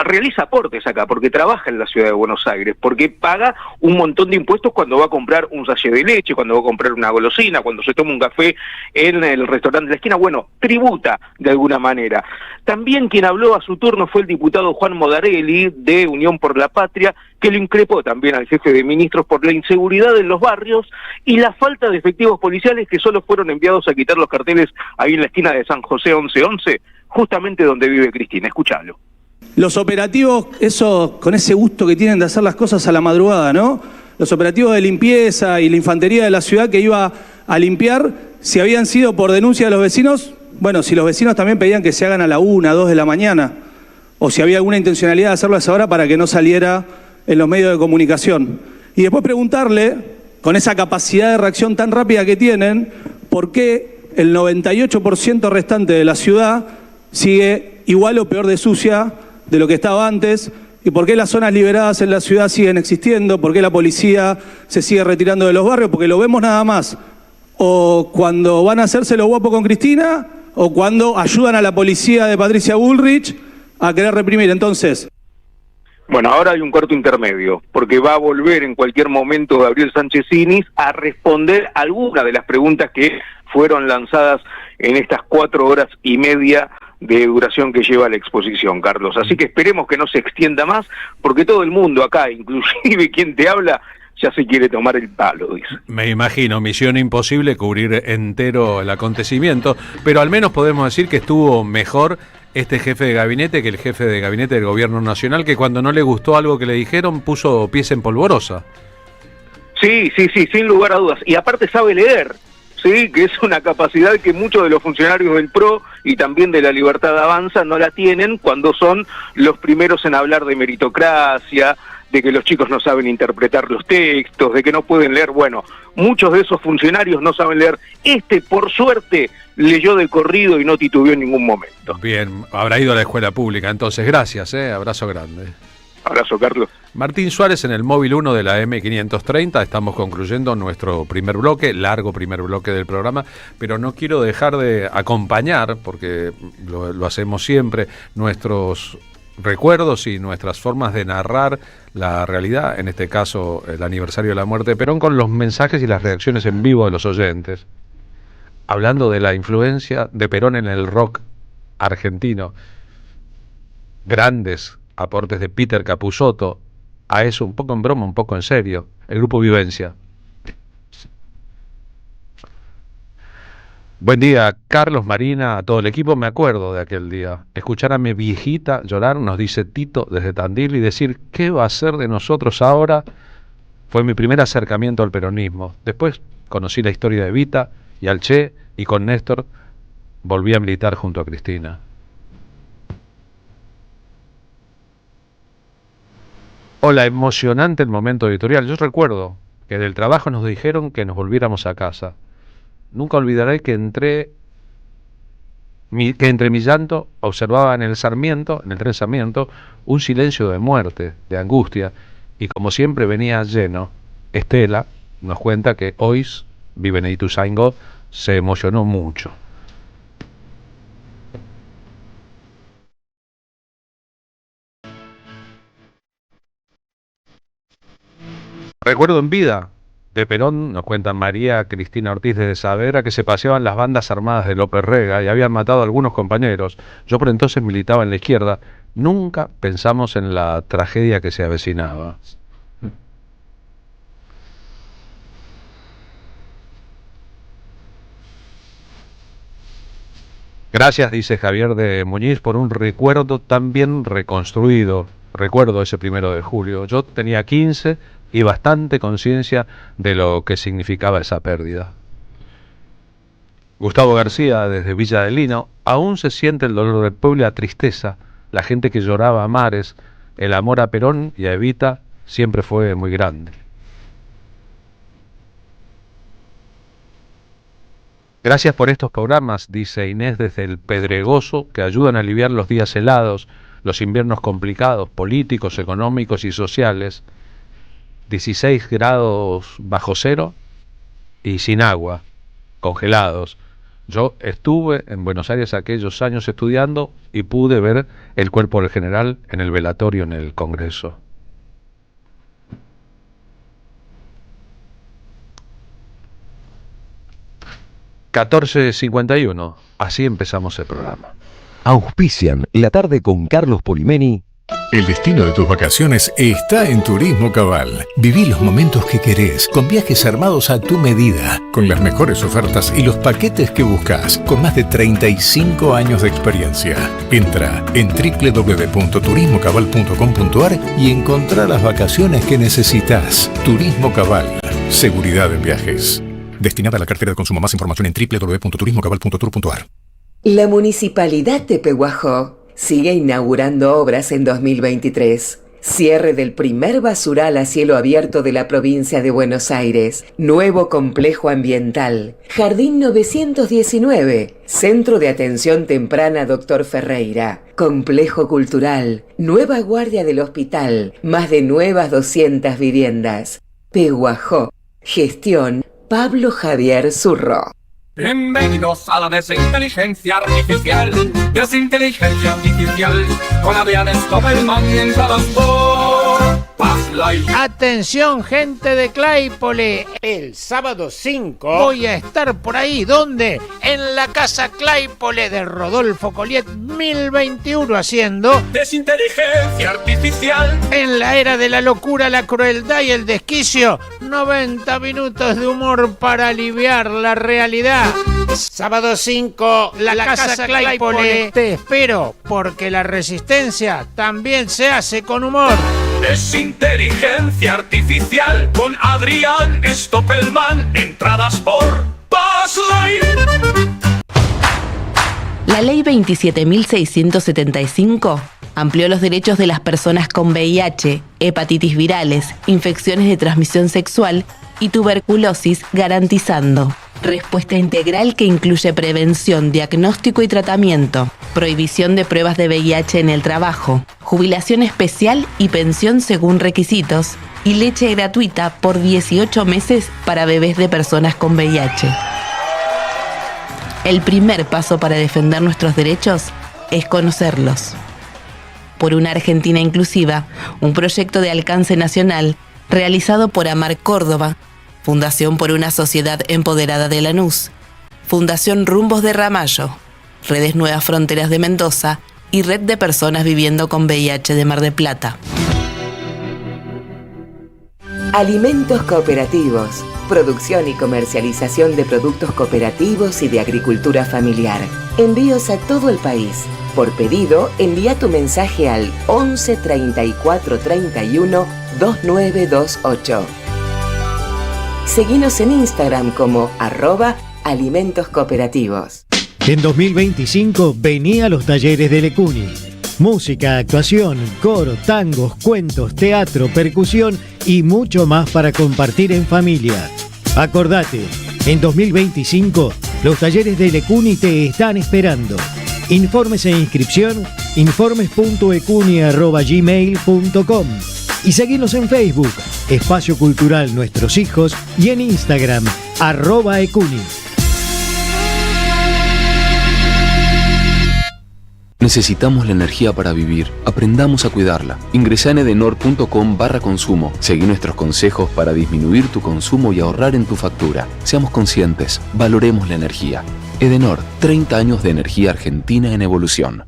realiza aportes acá porque trabaja en la Ciudad de Buenos Aires, porque paga un montón de impuestos cuando va a comprar un sachet de leche, cuando va a comprar una golosina, cuando se toma un café en el restaurante de la esquina. Bueno, tributa de alguna manera. También quien habló a su turno fue el diputado Juan Modarelli de Unión por la Patria, que lo increpó también al jefe de ministros por la inseguridad en los barrios y la falta de efectivos policiales que solo fueron enviados a quitar los carteles ahí en la esquina de San José 1111, justamente donde vive Cristina. Escuchalo. Los operativos, eso, con ese gusto que tienen de hacer las cosas a la madrugada, ¿no? Los operativos de limpieza y la infantería de la ciudad que iba a limpiar, si habían sido por denuncia de los vecinos, bueno, si los vecinos también pedían que se hagan a la 1, 2 de la mañana, o si había alguna intencionalidad de hacerlo a esa hora para que no saliera en los medios de comunicación. Y después preguntarle, con esa capacidad de reacción tan rápida que tienen, por qué el 98% restante de la ciudad sigue igual o peor de sucia de lo que estaba antes, y por qué las zonas liberadas en la ciudad siguen existiendo, por qué la policía se sigue retirando de los barrios, porque lo vemos nada más, o cuando van a hacerse lo guapo con Cristina, o cuando ayudan a la policía de Patricia Bullrich a querer reprimir. Entonces, bueno, ahora hay un cuarto intermedio, porque va a volver en cualquier momento Gabriel Sánchez Sinis a responder algunas de las preguntas que fueron lanzadas en estas 4 horas y media de duración que lleva la exposición, Carlos. Así que esperemos que no se extienda más, porque todo el mundo acá, inclusive quien te habla, ya se quiere tomar el palo, dice. Me imagino, misión imposible cubrir entero el acontecimiento, pero al menos podemos decir que estuvo mejor este jefe de gabinete que el jefe de gabinete del gobierno nacional, que cuando no le gustó algo que le dijeron puso pies en polvorosa. Sí, sin lugar a dudas. Y aparte sabe leer, sí, que es una capacidad que muchos de los funcionarios del PRO y también de la Libertad Avanza no la tienen cuando son los primeros en hablar de meritocracia, de que los chicos no saben interpretar los textos, de que no pueden leer. Bueno, muchos de esos funcionarios no saben leer. Por suerte, leyó de corrido y no titubeó en ningún momento. Bien, habrá ido a la escuela pública, entonces gracias, abrazo grande. Abrazo, Carlos. Martín Suárez en el móvil 1 de la M530, estamos concluyendo nuestro primer bloque, largo primer bloque del programa, pero no quiero dejar de acompañar, porque lo hacemos siempre, nuestros recuerdos y nuestras formas de narrar la realidad, en este caso el aniversario de la muerte de Perón, con los mensajes y las reacciones en vivo de los oyentes, hablando de la influencia de Perón en el rock argentino, grandes aportes de Peter Capusotto, a eso un poco en broma, un poco en serio, el grupo Vivencia. Buen día, Carlos, Marina, a todo el equipo. Me acuerdo de aquel día. Escuchar a mi viejita llorar, nos dice Tito desde Tandil, y decir, ¿qué va a ser de nosotros ahora? Fue mi primer acercamiento al peronismo. Después conocí la historia de Evita y al Che, y con Néstor volví a militar junto a Cristina. Hola, emocionante el momento editorial. Yo recuerdo que del trabajo nos dijeron que nos volviéramos a casa. Nunca olvidaré que entre mi llanto observaba en el tren Sarmiento, un silencio de muerte, de angustia, y como siempre venía lleno. Estela nos cuenta que hoy vive en Ituzaingó, se emocionó mucho. Recuerdo en vida de Perón, nos cuentan María Cristina Ortiz desde Saavedra, que se paseaban las bandas armadas de López Rega y habían matado a algunos compañeros. Yo por entonces militaba en la izquierda. Nunca pensamos en la tragedia que se avecinaba. Gracias, dice Javier de Muñiz, por un recuerdo tan bien reconstruido. Recuerdo ese 1 de julio. Yo tenía 15 y bastante conciencia de lo que significaba esa pérdida. Gustavo García, desde Villa de Lino, aún se siente el dolor del pueblo y la tristeza. La gente que lloraba a mares, el amor a Perón y a Evita siempre fue muy grande. Gracias por estos programas, dice Inés desde el Pedregoso, que ayudan a aliviar los días helados, los inviernos complicados, políticos, económicos y sociales. 16 grados bajo cero y sin agua, congelados. Yo estuve en Buenos Aires aquellos años estudiando y pude ver el cuerpo del general en el velatorio en el Congreso. (14:51). Así empezamos el programa. Auspician La Tarde con Carlos Polimeni. El destino de tus vacaciones está en Turismo Cabal. Viví los momentos que querés, con viajes armados a tu medida, con las mejores ofertas y los paquetes que buscas, con más de 35 años de experiencia. Entra en www.turismocabal.com.ar y encontrá las vacaciones que necesitas. Turismo Cabal. Seguridad en viajes. Destinada a la cartera de consumo. Más información en www.turismocabal.tour.ar. La Municipalidad de Pehuajó sigue inaugurando obras en 2023. Cierre del primer basural a cielo abierto de la provincia de Buenos Aires. Nuevo complejo ambiental. Jardín 919. Centro de Atención Temprana Dr. Ferreira. Complejo cultural. Nueva guardia del hospital. Más de nuevas 200 viviendas. Pehuajó. Gestión Pablo Javier Zurro. Bienvenidos a la desinteligencia artificial. Desinteligencia artificial con Adrián Stoppelman entradas por Passlight. Atención, gente de Claypole. El sábado 5 voy a estar por ahí. ¿Dónde? En la casa Claypole de Rodolfo Colliet 1021 haciendo Desinteligencia artificial. En la era de la locura, la crueldad y el desquicio, 90 minutos de humor para aliviar la realidad. Sábado 5, la casa Claypole. Te espero, porque la resistencia también se hace con humor. Desinteligencia artificial con Adrián Stoppelman. Entradas por Passlight. La ley 27.675 amplió los derechos de las personas con VIH, hepatitis virales, infecciones de transmisión sexual y tuberculosis, garantizando respuesta integral que incluye prevención, diagnóstico y tratamiento, prohibición de pruebas de VIH en el trabajo, jubilación especial y pensión según requisitos, y leche gratuita por 18 meses para bebés de personas con VIH. El primer paso para defender nuestros derechos es conocerlos. Por una Argentina inclusiva, un proyecto de alcance nacional realizado por Amar Córdoba, Fundación por una Sociedad Empoderada de Lanús, Fundación Rumbos de Ramallo, Redes Nuevas Fronteras de Mendoza y Red de Personas Viviendo con VIH de Mar del Plata. Alimentos cooperativos. Producción y comercialización de productos cooperativos y de agricultura familiar. Envíos a todo el país. Por pedido, envía tu mensaje al 11 34 31 2928. Seguinos en Instagram como @alimentoscooperativos. En 2025 vení a los talleres de Lecuni. Música, actuación, coro, tangos, cuentos, teatro, percusión y mucho más para compartir en familia. Acordate, en 2025 los talleres de Lecuni te están esperando. Informes e inscripción, informes.ecuni@gmail.com y seguinos en Facebook, Espacio Cultural Nuestros Hijos, y en Instagram, @ecuni. Necesitamos la energía para vivir. Aprendamos a cuidarla. Ingresá en edenor.com/consumo. Seguí nuestros consejos para disminuir tu consumo y ahorrar en tu factura. Seamos conscientes. Valoremos la energía. Edenor, 30 años de energía argentina en evolución.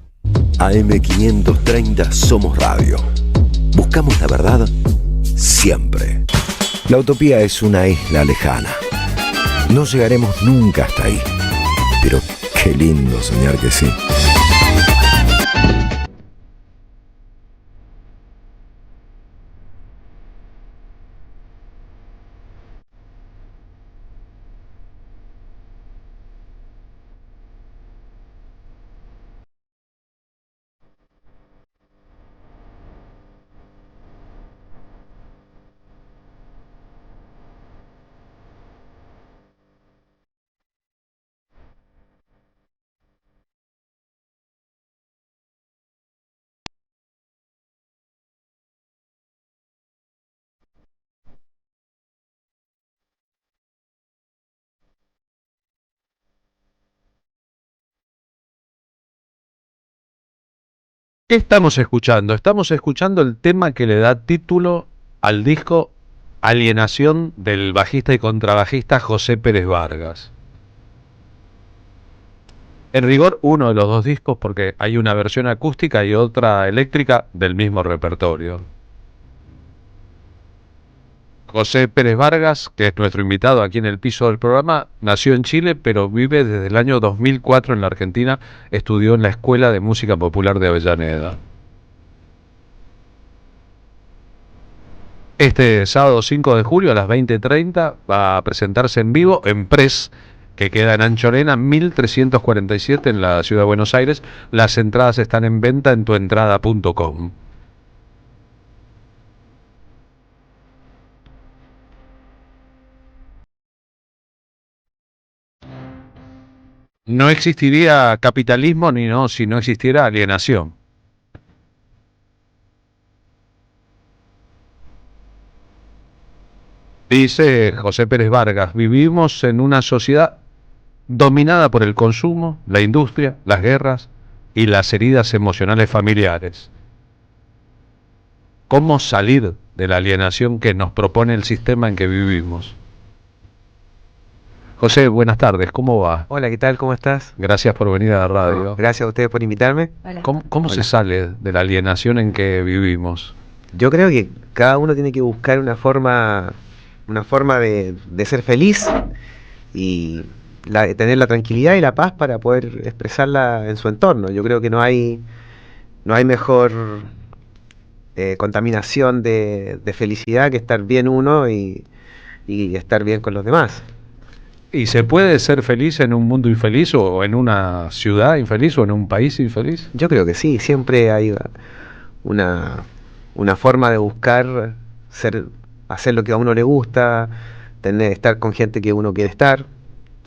AM530 Somos Radio. Buscamos la verdad siempre. La utopía es una isla lejana. No llegaremos nunca hasta ahí. Pero Qué lindo soñar que sí. ¿Qué estamos escuchando? Estamos escuchando el tema que le da título al disco Alienación del bajista y contrabajista José Pérez Vargas. En rigor, uno de los dos discos, porque hay una versión acústica y otra eléctrica del mismo repertorio. José Pérez Vargas, que es nuestro invitado aquí en el piso del programa, nació en Chile, pero vive desde el año 2004 en la Argentina. Estudió en la Escuela de Música Popular de Avellaneda. Este sábado 5 de julio a las 20:30 va a presentarse en vivo en Press, que queda en Anchorena 1347 en la ciudad de Buenos Aires. Las entradas están en venta en tuentrada.com. No existiría capitalismo si no existiera alienación. Dice José Pérez Vargas, vivimos en una sociedad dominada por el consumo, la industria, las guerras y las heridas emocionales familiares. ¿Cómo salir de la alienación que nos propone el sistema en que vivimos? José, buenas tardes, ¿cómo va? Hola, ¿qué tal? ¿Cómo estás? Gracias por venir a la radio. Gracias a ustedes por invitarme. ¿Cómo se sale de la alienación en que vivimos? Yo creo que cada uno tiene que buscar una forma de ser feliz y tener la tranquilidad y la paz para poder expresarla en su entorno. Yo creo que no hay mejor contaminación de felicidad que estar bien uno y estar bien con los demás. ¿Y se puede ser feliz en un mundo infeliz o en una ciudad infeliz o en un país infeliz? Yo creo que sí, siempre hay una forma de buscar hacer lo que a uno le gusta, estar con gente que uno quiere estar,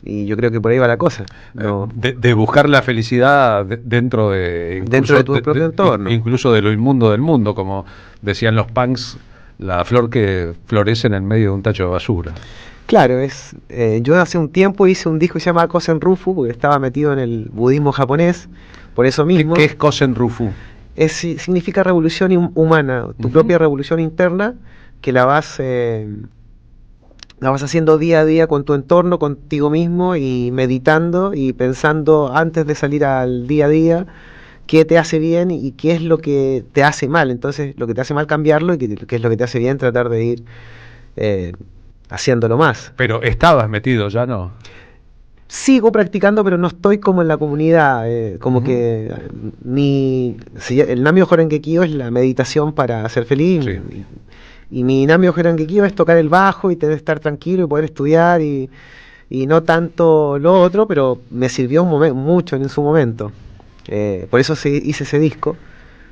y yo creo que por ahí va la cosa. No, de buscar la felicidad dentro de tu propio entorno. Incluso de lo inmundo del mundo, como decían los punks, la flor que florece en el medio de un tacho de basura. Claro, yo hace un tiempo hice un disco que se llama Kosen Rufu, porque estaba metido en el budismo japonés, por eso mismo. ¿Qué es Kosen Rufu? Significa revolución humana, tu propia revolución interna, que la vas haciendo día a día con tu entorno, contigo mismo, y meditando y pensando antes de salir al día a día qué te hace bien y qué es lo que te hace mal. Entonces, lo que te hace mal, cambiarlo, y qué es lo que te hace bien, tratar de ir haciéndolo más. Pero estabas metido, ya no. Sigo practicando, pero no estoy como en la comunidad, como que el Namyo Horengekyo es la meditación para ser feliz, sí. Y mi Namyo Horengekyo es tocar el bajo y estar tranquilo y poder estudiar y no tanto lo otro, pero me sirvió mucho en su momento. Por eso hice ese disco,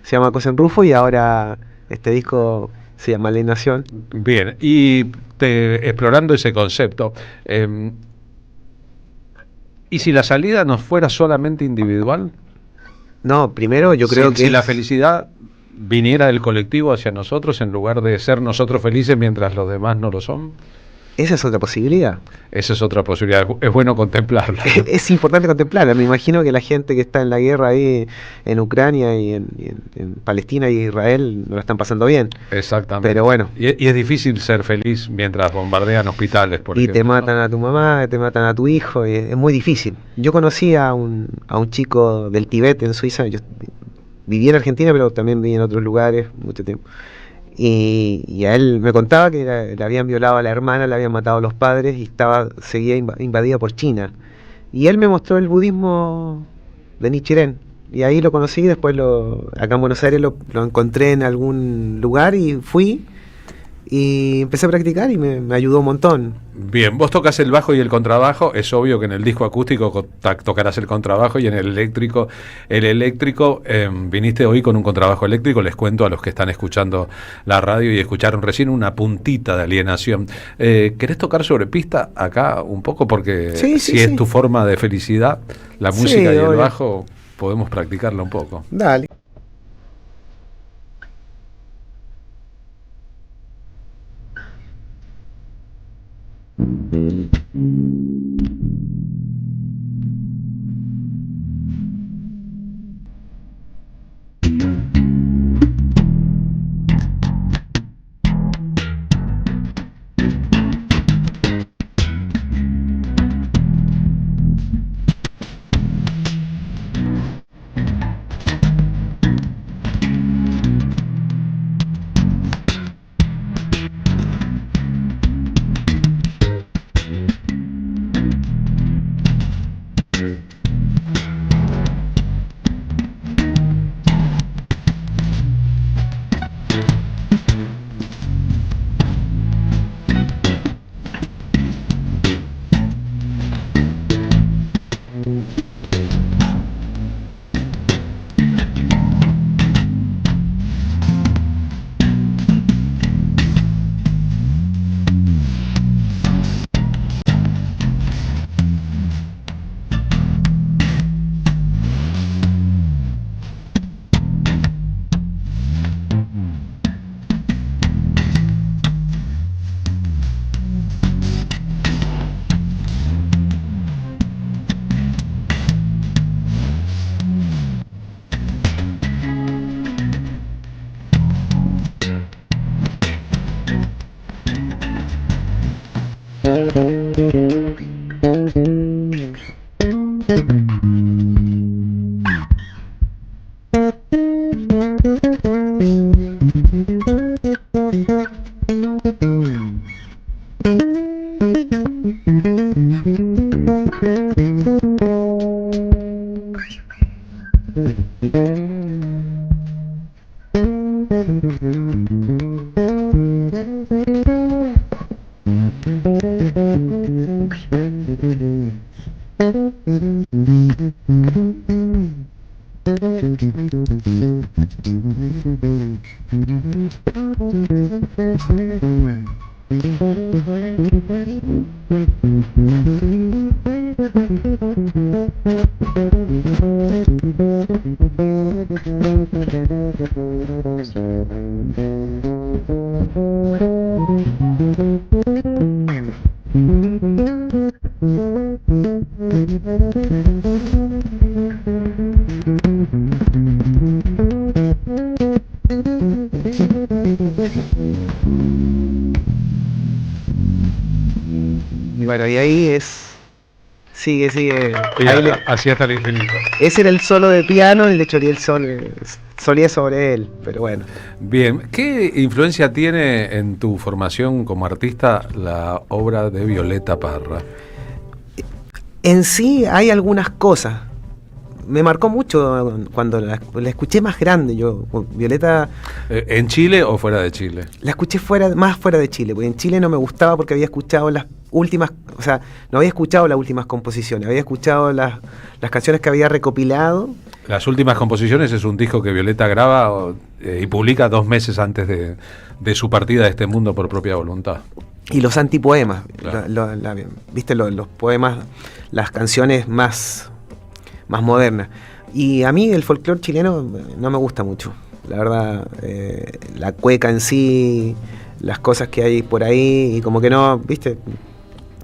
se llama Kosen Rufu, y ahora este disco se llama Alienación. Bien, y explorando ese concepto, ¿y si la salida no fuera solamente individual? No, primero yo creo que... Si la felicidad viniera del colectivo hacia nosotros en lugar de ser nosotros felices mientras los demás no lo son. Esa es otra posibilidad. Esa es otra posibilidad, es bueno contemplarla. Es importante contemplarla. Me imagino que la gente que está en la guerra ahí en Ucrania y en Palestina y Israel no la están pasando bien. Exactamente. Pero bueno. Y es difícil ser feliz mientras bombardean hospitales, por ejemplo. Y te matan a tu mamá, te matan a tu hijo, y es muy difícil. Yo conocí a un chico del Tíbet en Suiza. Yo viví en Argentina, pero también viví en otros lugares mucho tiempo. Y a él me contaba que le habían violado a la hermana, le habían matado a los padres y seguía invadida por China. Y él me mostró el budismo de Nichiren. Y ahí lo conocí, después acá en Buenos Aires lo encontré en algún lugar y fui y empecé a practicar y me ayudó un montón. Bien, vos tocas el bajo y el contrabajo, es obvio que en el disco acústico tocarás el contrabajo y en el eléctrico, viniste hoy con un contrabajo eléctrico, les cuento a los que están escuchando la radio y escucharon recién una puntita de Alienación. ¿Querés tocar sobre pista acá un poco? Porque si es tu forma de felicidad, la música y el bajo, podemos practicarla un poco. Dale. Y bueno, y ahí sigue. Así hasta el infinito. Ese era el solo de piano y de hecho solía sobre él, pero bueno. Bien, ¿qué influencia tiene en tu formación como artista la obra de Violeta Parra? En sí hay algunas cosas. Me marcó mucho cuando la escuché más grande. Yo, Violeta. ¿En Chile o fuera de Chile? La escuché más fuera de Chile, porque en Chile no me gustaba porque había escuchado las últimas, o sea, no había escuchado las últimas composiciones, había escuchado las canciones que había recopilado. Las últimas composiciones es un disco que Violeta graba y publica 2 meses antes de su partida de este mundo por propia voluntad. Y los antipoemas, claro. ¿Viste? Los poemas, las canciones más modernas. Y a mí el folclore chileno no me gusta mucho, la verdad. La cueca en sí, las cosas que hay por ahí, y como que no, ¿viste?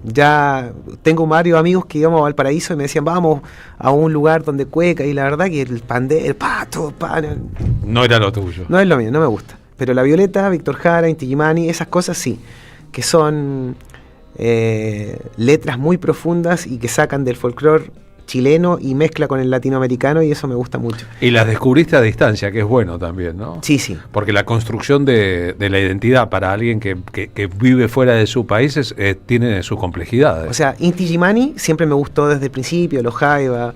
Ya tengo varios amigos que íbamos a Valparaíso y me decían, vamos a un lugar donde cueca, y la verdad que el pato, no era lo tuyo. No es lo mío, no me gusta. Pero la Violeta, Víctor Jara, Inti Illimani, esas cosas sí, que son letras muy profundas y que sacan del folclore chileno y mezcla con el latinoamericano, y eso me gusta mucho. Y las descubriste a distancia, que es bueno también, ¿no? Sí, sí. Porque la construcción de la identidad para alguien que vive fuera de su país tiene sus complejidades. O sea, Inti Illimani siempre me gustó desde el principio, Los Jaiba,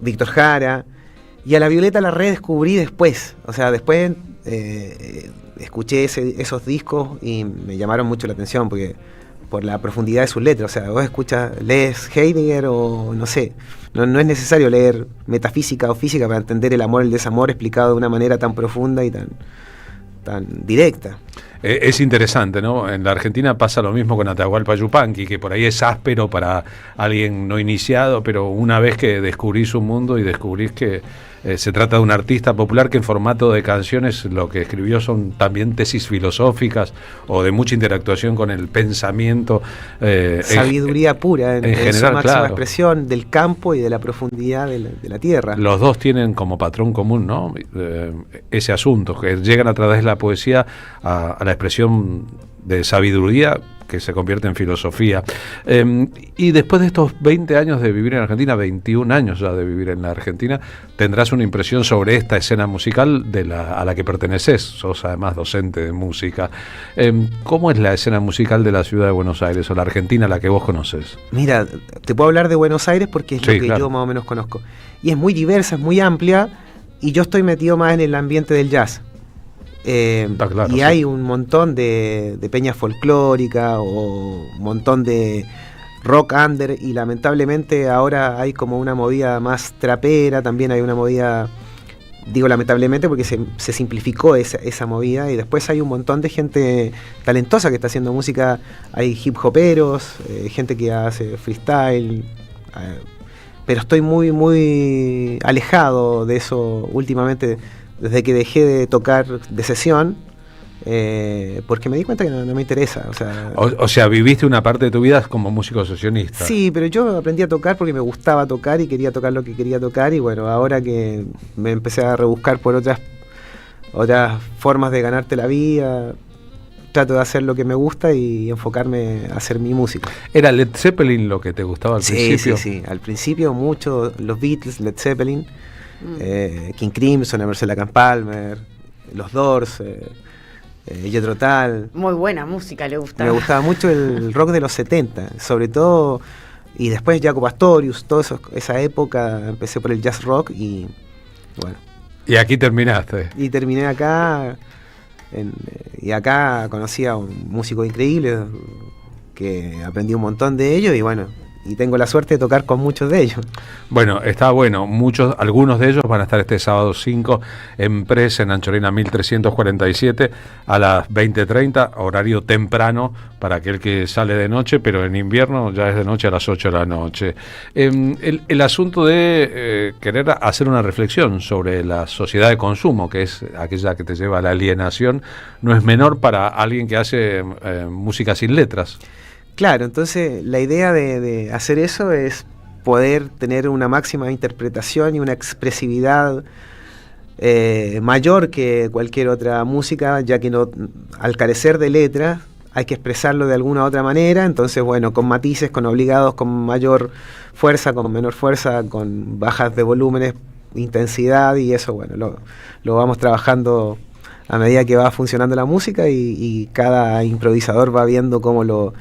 Víctor Jara, y a la Violeta la redescubrí después. O sea, después escuché esos discos y me llamaron mucho la atención porque por la profundidad de sus letras. O sea, vos lees Heidegger o no sé, no es necesario leer metafísica o física para entender el amor y el desamor explicado de una manera tan profunda y tan directa. Es interesante, ¿no? En la Argentina pasa lo mismo con Atahualpa Yupanqui, que por ahí es áspero para alguien no iniciado, pero una vez que descubrís un mundo y descubrís que se trata de un artista popular que en formato de canciones lo que escribió son también tesis filosóficas o de mucha interactuación con el pensamiento. Sabiduría pura en general, su máxima claro. expresión del campo y de la profundidad de la tierra. Los dos tienen como patrón común, ¿no? Ese asunto, que llegan a través de la poesía a la expresión de sabiduría que se convierte en filosofía. Y después de estos 20 años de vivir en Argentina, 21 años ya de vivir en la Argentina, tendrás una impresión sobre esta escena musical a la que perteneces. Sos además docente de música. ¿Cómo es la escena musical de la ciudad de Buenos Aires o la Argentina, la que vos conoces? Mira, te puedo hablar de Buenos Aires porque es Sí, lo que claro. yo más o menos conozco. Y es muy diversa, es muy amplia, y yo estoy metido más en el ambiente del jazz. Claro, y sí. hay un montón de peñas folclóricas o un montón de rock under, y lamentablemente ahora hay como una movida más trapera, también hay una movida, digo lamentablemente porque se simplificó esa movida, y después hay un montón de gente talentosa que está haciendo música, hay hip hoperos, gente que hace freestyle, pero estoy muy alejado de eso últimamente, desde que dejé de tocar de sesión, porque me di cuenta que no me interesa. O sea, viviste una parte de tu vida como músico sesionista. Sí, pero yo aprendí a tocar porque me gustaba tocar y quería tocar lo que quería tocar, y bueno, ahora que me empecé a rebuscar por otras formas de ganarte la vida, trato de hacer lo que me gusta y enfocarme a hacer mi música. ¿Era Led Zeppelin lo que te gustaba al principio? Sí, al principio mucho los Beatles, Led Zeppelin, King Crimson, Emerson Lake and Palmer, los Doors, Jethro Tull. Muy buena música, le gustaba. Me gustaba mucho el rock de los 70, sobre todo, y después Jaco Pastorius, toda esa época, empecé por el jazz rock y bueno. Y aquí terminaste. Y terminé acá, y acá conocí a un músico increíble, que aprendí un montón de ellos, y bueno, y tengo la suerte de tocar con muchos de ellos. Bueno, está bueno. Algunos de ellos van a estar este sábado 5 en Pres, en Anchorena 1347, a las 20:30, horario temprano para aquel que sale de noche, pero en invierno ya es de noche a las 8 de la noche. El asunto de querer hacer una reflexión sobre la sociedad de consumo, que es aquella que te lleva a la alienación, no es menor para alguien que hace música sin letras. Claro, entonces la idea de hacer eso es poder tener una máxima interpretación y una expresividad mayor que cualquier otra música, ya que al carecer de letras hay que expresarlo de alguna otra manera, entonces bueno, con matices, con obligados, con mayor fuerza, con menor fuerza, con bajas de volúmenes, intensidad, y eso bueno, lo vamos trabajando a medida que va funcionando la música, y cada improvisador va viendo cómo lo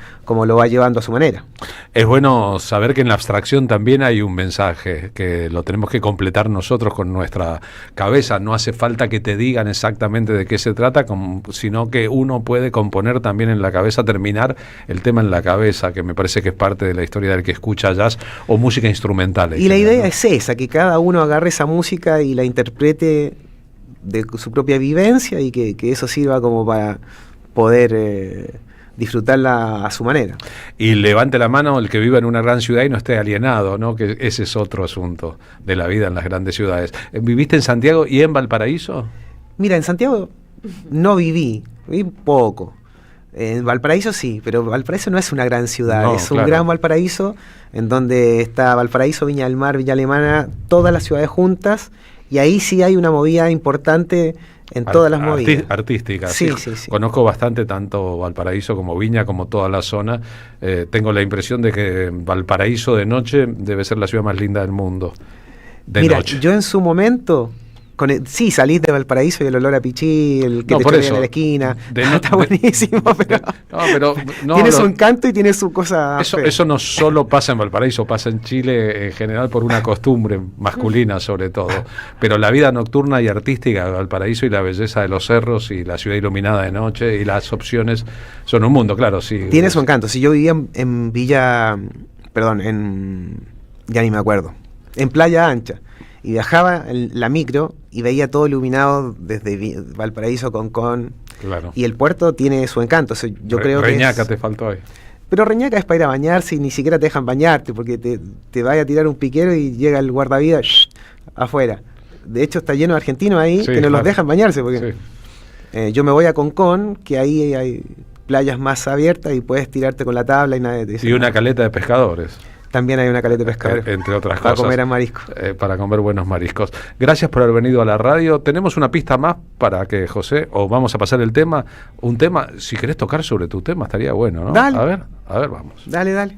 va llevando a su manera. Es bueno saber que en la abstracción también hay un mensaje, que lo tenemos que completar nosotros con nuestra cabeza. No hace falta que te digan exactamente de qué se trata, sino que uno puede componer también en la cabeza, terminar el tema en la cabeza, que me parece que es parte de la historia del que escucha jazz o música instrumental. Y la idea es esa, que cada uno agarre esa música y la interprete de su propia vivencia, y que eso sirva como para poder disfrutarla a su manera. Y levante la mano el que viva en una gran ciudad y no esté alienado, ¿no? Que ese es otro asunto de la vida en las grandes ciudades. ¿Viviste en Santiago y en Valparaíso? Mira, en Santiago no viví poco. En Valparaíso sí, pero Valparaíso no es una gran ciudad, No, es un claro. gran Valparaíso, en donde está Valparaíso, Viña del Mar, Villa Alemana, todas las ciudades juntas, y ahí sí hay una movida importante en todas las movidas. Artísticas. Sí, sí. Conozco bastante tanto Valparaíso como Viña, como toda la zona. Tengo la impresión de que Valparaíso de noche debe ser la ciudad más linda del mundo. Mira, noche. yo en su momento... sí, salís de Valparaíso y el olor a pichí, el que te chorea en la esquina. Está buenísimo, pero tiene su encanto y tiene su cosa. Eso no solo pasa en Valparaíso, pasa en Chile en general por una costumbre masculina sobre todo. Pero la vida nocturna y artística de Valparaíso y la belleza de los cerros y la ciudad iluminada de noche y las opciones son un mundo, claro. Sí. Tiene su encanto. Si yo vivía en Villa, perdón, ya ni me acuerdo, en Playa Ancha. Y viajaba en la micro y veía todo iluminado desde Valparaíso, Concón. Claro. Y el puerto tiene su encanto. O sea, yo creo Reñaca que te faltó ahí. Pero Reñaca es para ir a bañarse y ni siquiera te dejan bañarte porque te vaya a tirar un piquero y llega el guardavidas afuera. De hecho está lleno de argentinos ahí que no los dejan bañarse porque yo me voy a Concón, que ahí hay playas más abiertas y puedes tirarte con la tabla y nadie te dice. Y una caleta de pescadores. También hay una caleta de pescadores. Entre otras para cosas. Para comer mariscos. Para comer buenos mariscos. Gracias por haber venido a la radio. Tenemos una pista más para que José, o vamos a pasar el tema. Un tema, si querés tocar sobre tu tema, estaría bueno, ¿no? Dale. A ver, vamos. Dale.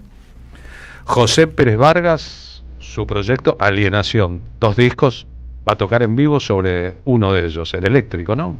José Pérez Vargas, su proyecto Alienación. 2 discos, va a tocar en vivo sobre uno de ellos, el eléctrico, ¿no?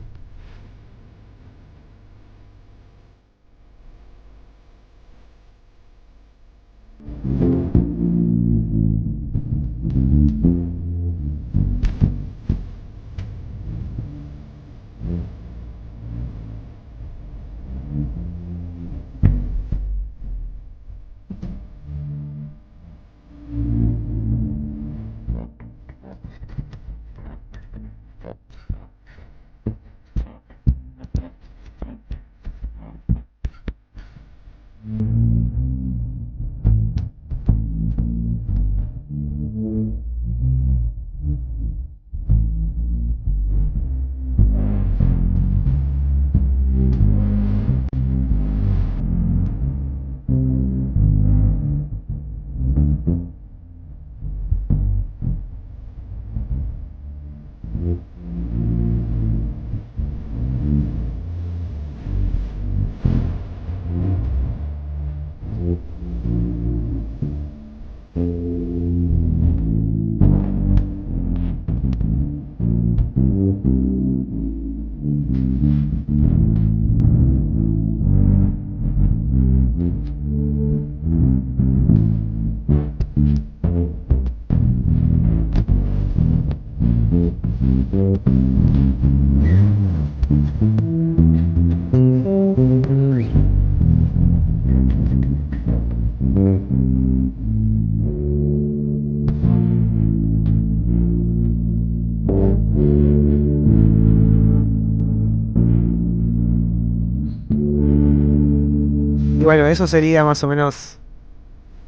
Y bueno, eso sería más o menos.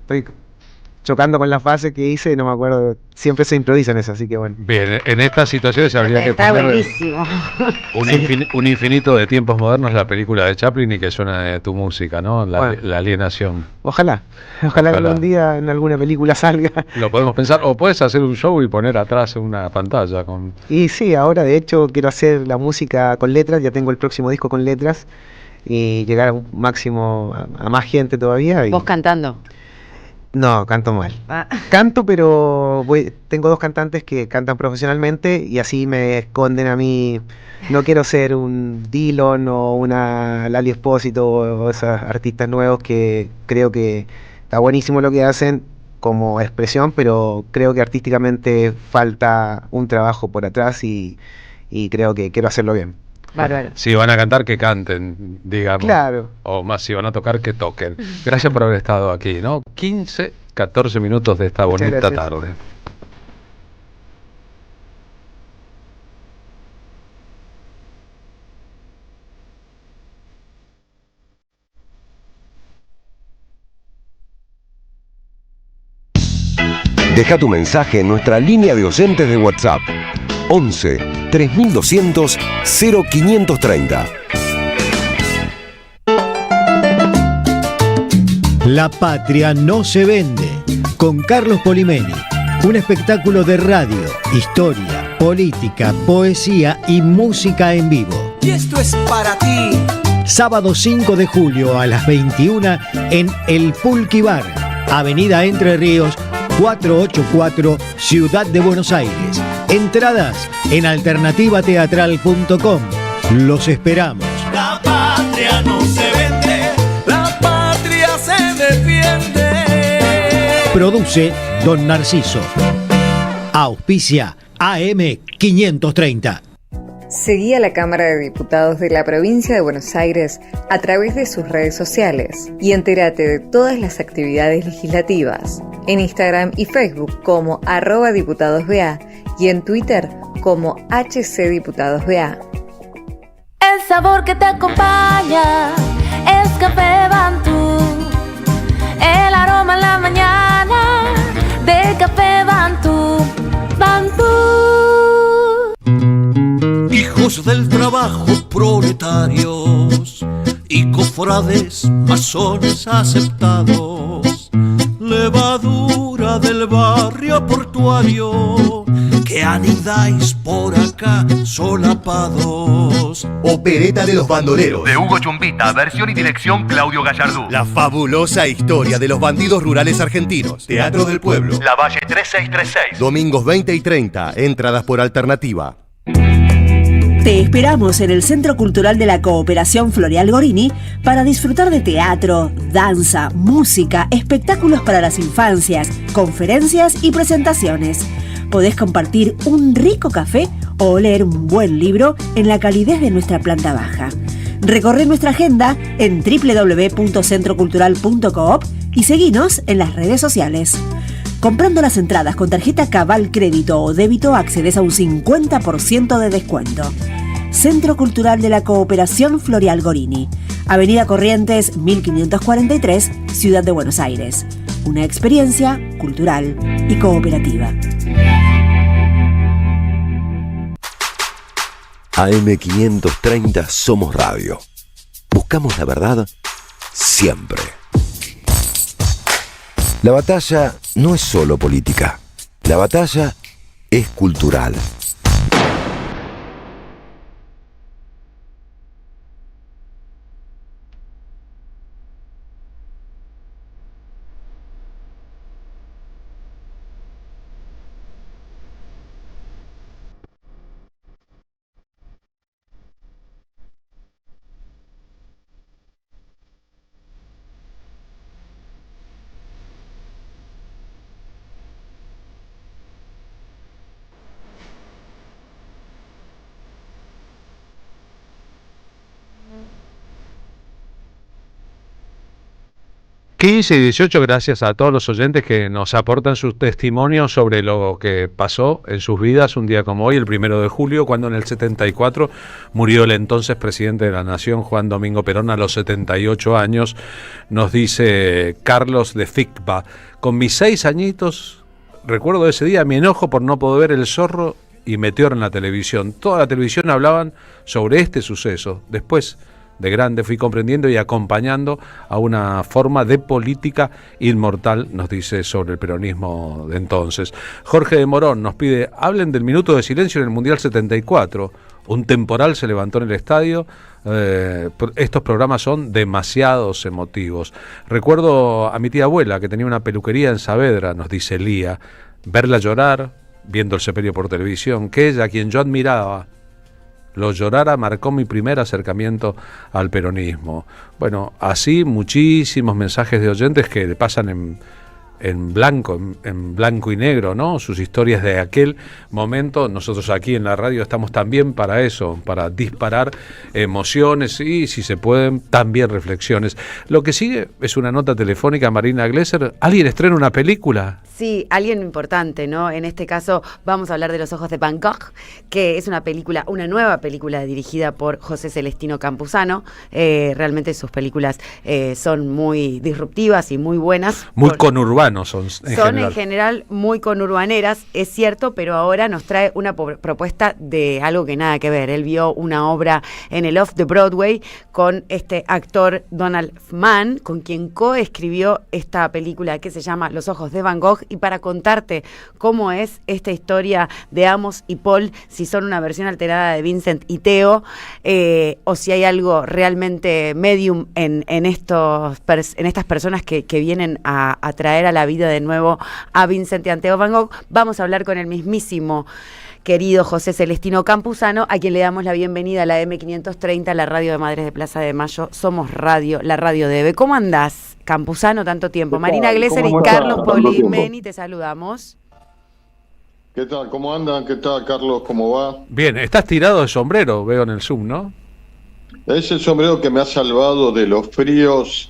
Estoy chocando con las bases que hice y no me acuerdo. Siempre se improvisan esas, así que bueno. Bien, en estas situaciones habría que poner buenísimo. un infinito de tiempos modernos, la película de Chaplin, y que suena de tu música, ¿no? La alienación. Ojalá algún día en alguna película salga. Lo podemos pensar, o puedes hacer un show y poner atrás una pantalla con... Y sí, ahora de hecho quiero hacer la música con letras, ya tengo el próximo disco con letras y llegar a un máximo, a más gente todavía. ¿Vos cantando? No, canto mal. Canto, pero tengo 2 cantantes que cantan profesionalmente y así me esconden a mí. No quiero ser un Dylan o una Lali Espósito o esos artistas nuevos que creo que está buenísimo lo que hacen como expresión, pero creo que artísticamente falta un trabajo por atrás y creo que quiero hacerlo bien. Bárbaro. Si van a cantar, que canten, digamos. Claro. O más, si van a tocar, que toquen. Gracias por haber estado aquí, ¿no? 14 minutos de esta bonita tarde. Deja tu mensaje en nuestra línea de oyentes de WhatsApp 11 3200 0530. La patria no se vende, con Carlos Polimeni. Un espectáculo de radio, historia, política, poesía y música en vivo. Y esto es para ti. Sábado 5 de julio a las 21 en El Pulqui Bar, Avenida Entre Ríos, 484, Ciudad de Buenos Aires. Entradas en alternativateatral.com. Los esperamos. La patria no se vende, la patria se defiende. Produce Don Narciso. Auspicia AM 530. Seguí a la Cámara de Diputados de la Provincia de Buenos Aires a través de sus redes sociales y entérate de todas las actividades legislativas en Instagram y Facebook como @diputadosBA y en Twitter como HCDiputadosBA. El sabor que te acompaña es Café Bantú, el aroma en la mañana de Café Bantú. Bantú. Hijos del trabajo, proletarios y cofrades masones aceptados, levadura del barrio portuario, que anidáis por acá solapados. Opereta de los bandoleros, de Hugo Chumbita, versión y dirección Claudio Gallardú. La fabulosa historia de los bandidos rurales argentinos. Teatro del Pueblo, La Valle 3636. domingos 20 y 30, entradas por alternativa. Te esperamos en el Centro Cultural de la Cooperación Floreal Gorini para disfrutar de teatro, danza, música, espectáculos para las infancias, conferencias y presentaciones. Podés compartir un rico café o leer un buen libro en la calidez de nuestra planta baja. Recorre nuestra agenda en www.centrocultural.coop y seguinos en las redes sociales. Comprando las entradas con tarjeta Cabal Crédito o Débito accedes a un 50% de descuento. Centro Cultural de la Cooperación Floreal Gorini, Avenida Corrientes 1543, Ciudad de Buenos Aires. Una experiencia cultural y cooperativa. AM530 Somos Radio. Buscamos la verdad siempre. La batalla no es solo política. La batalla es cultural. Y 18, gracias a todos los oyentes que nos aportan sus testimonios sobre lo que pasó en sus vidas un día como hoy, el 1 de julio, cuando en el 74 murió el entonces presidente de la Nación, Juan Domingo Perón, a los 78 años. Nos dice Carlos de Ficba: con mis 6 añitos, recuerdo ese día mi enojo por no poder ver El Zorro y Meteor en la televisión. Toda la televisión hablaban sobre este suceso. Después, de grande, fui comprendiendo y acompañando a una forma de política inmortal, nos dice sobre el peronismo de entonces. Jorge de Morón nos pide: hablen del minuto de silencio en el Mundial 74. Un temporal se levantó en el estadio. Estos programas son demasiados emotivos. Recuerdo a mi tía abuela, que tenía una peluquería en Saavedra, nos dice Lía, verla llorar viendo el sepelio por televisión, que ella, a quien yo admiraba, lo llorara, marcó mi primer acercamiento al peronismo. Bueno, así muchísimos mensajes de oyentes que pasan en blanco y negro, ¿no? Sus historias de aquel momento. Nosotros aquí en la radio estamos también para eso, para disparar emociones y, si se pueden, también reflexiones. Lo que sigue es una nota telefónica. Marina Glesser, ¿alguien estrena una película? Sí, alguien importante, ¿no? En este caso vamos a hablar de Los Ojos de Van Gogh, que es una nueva película dirigida por José Celestino Campuzano. Realmente sus películas son muy disruptivas y muy buenas. Muy conurbano. conurbano son en general muy conurbaneras, es cierto, pero ahora nos trae una propuesta de algo que nada que ver. Él vio una obra en el Off de Broadway con este actor Donald Mann, con quien coescribió esta película que se llama Los ojos de Van Gogh, y para contarte cómo es esta historia de Amos y Paul, si son una versión alterada de Vincent y Theo, o si hay algo realmente medium en estas personas que vienen a traer a la vida de nuevo a Vincent y a Theo Van Gogh. Vamos a hablar con el mismísimo querido José Celestino Campuzano, a quien le damos la bienvenida a la M530, la radio de Madres de Plaza de Mayo. Somos radio, la radio debe. ¿Cómo andás, Campuzano, tanto tiempo? Marina Glesser y Carlos Polimeni, te saludamos. ¿Qué tal? ¿Cómo andan? ¿Qué tal, Carlos? ¿Cómo va? Bien, estás tirado de sombrero, veo en el Zoom, ¿no? Es el sombrero que me ha salvado de los fríos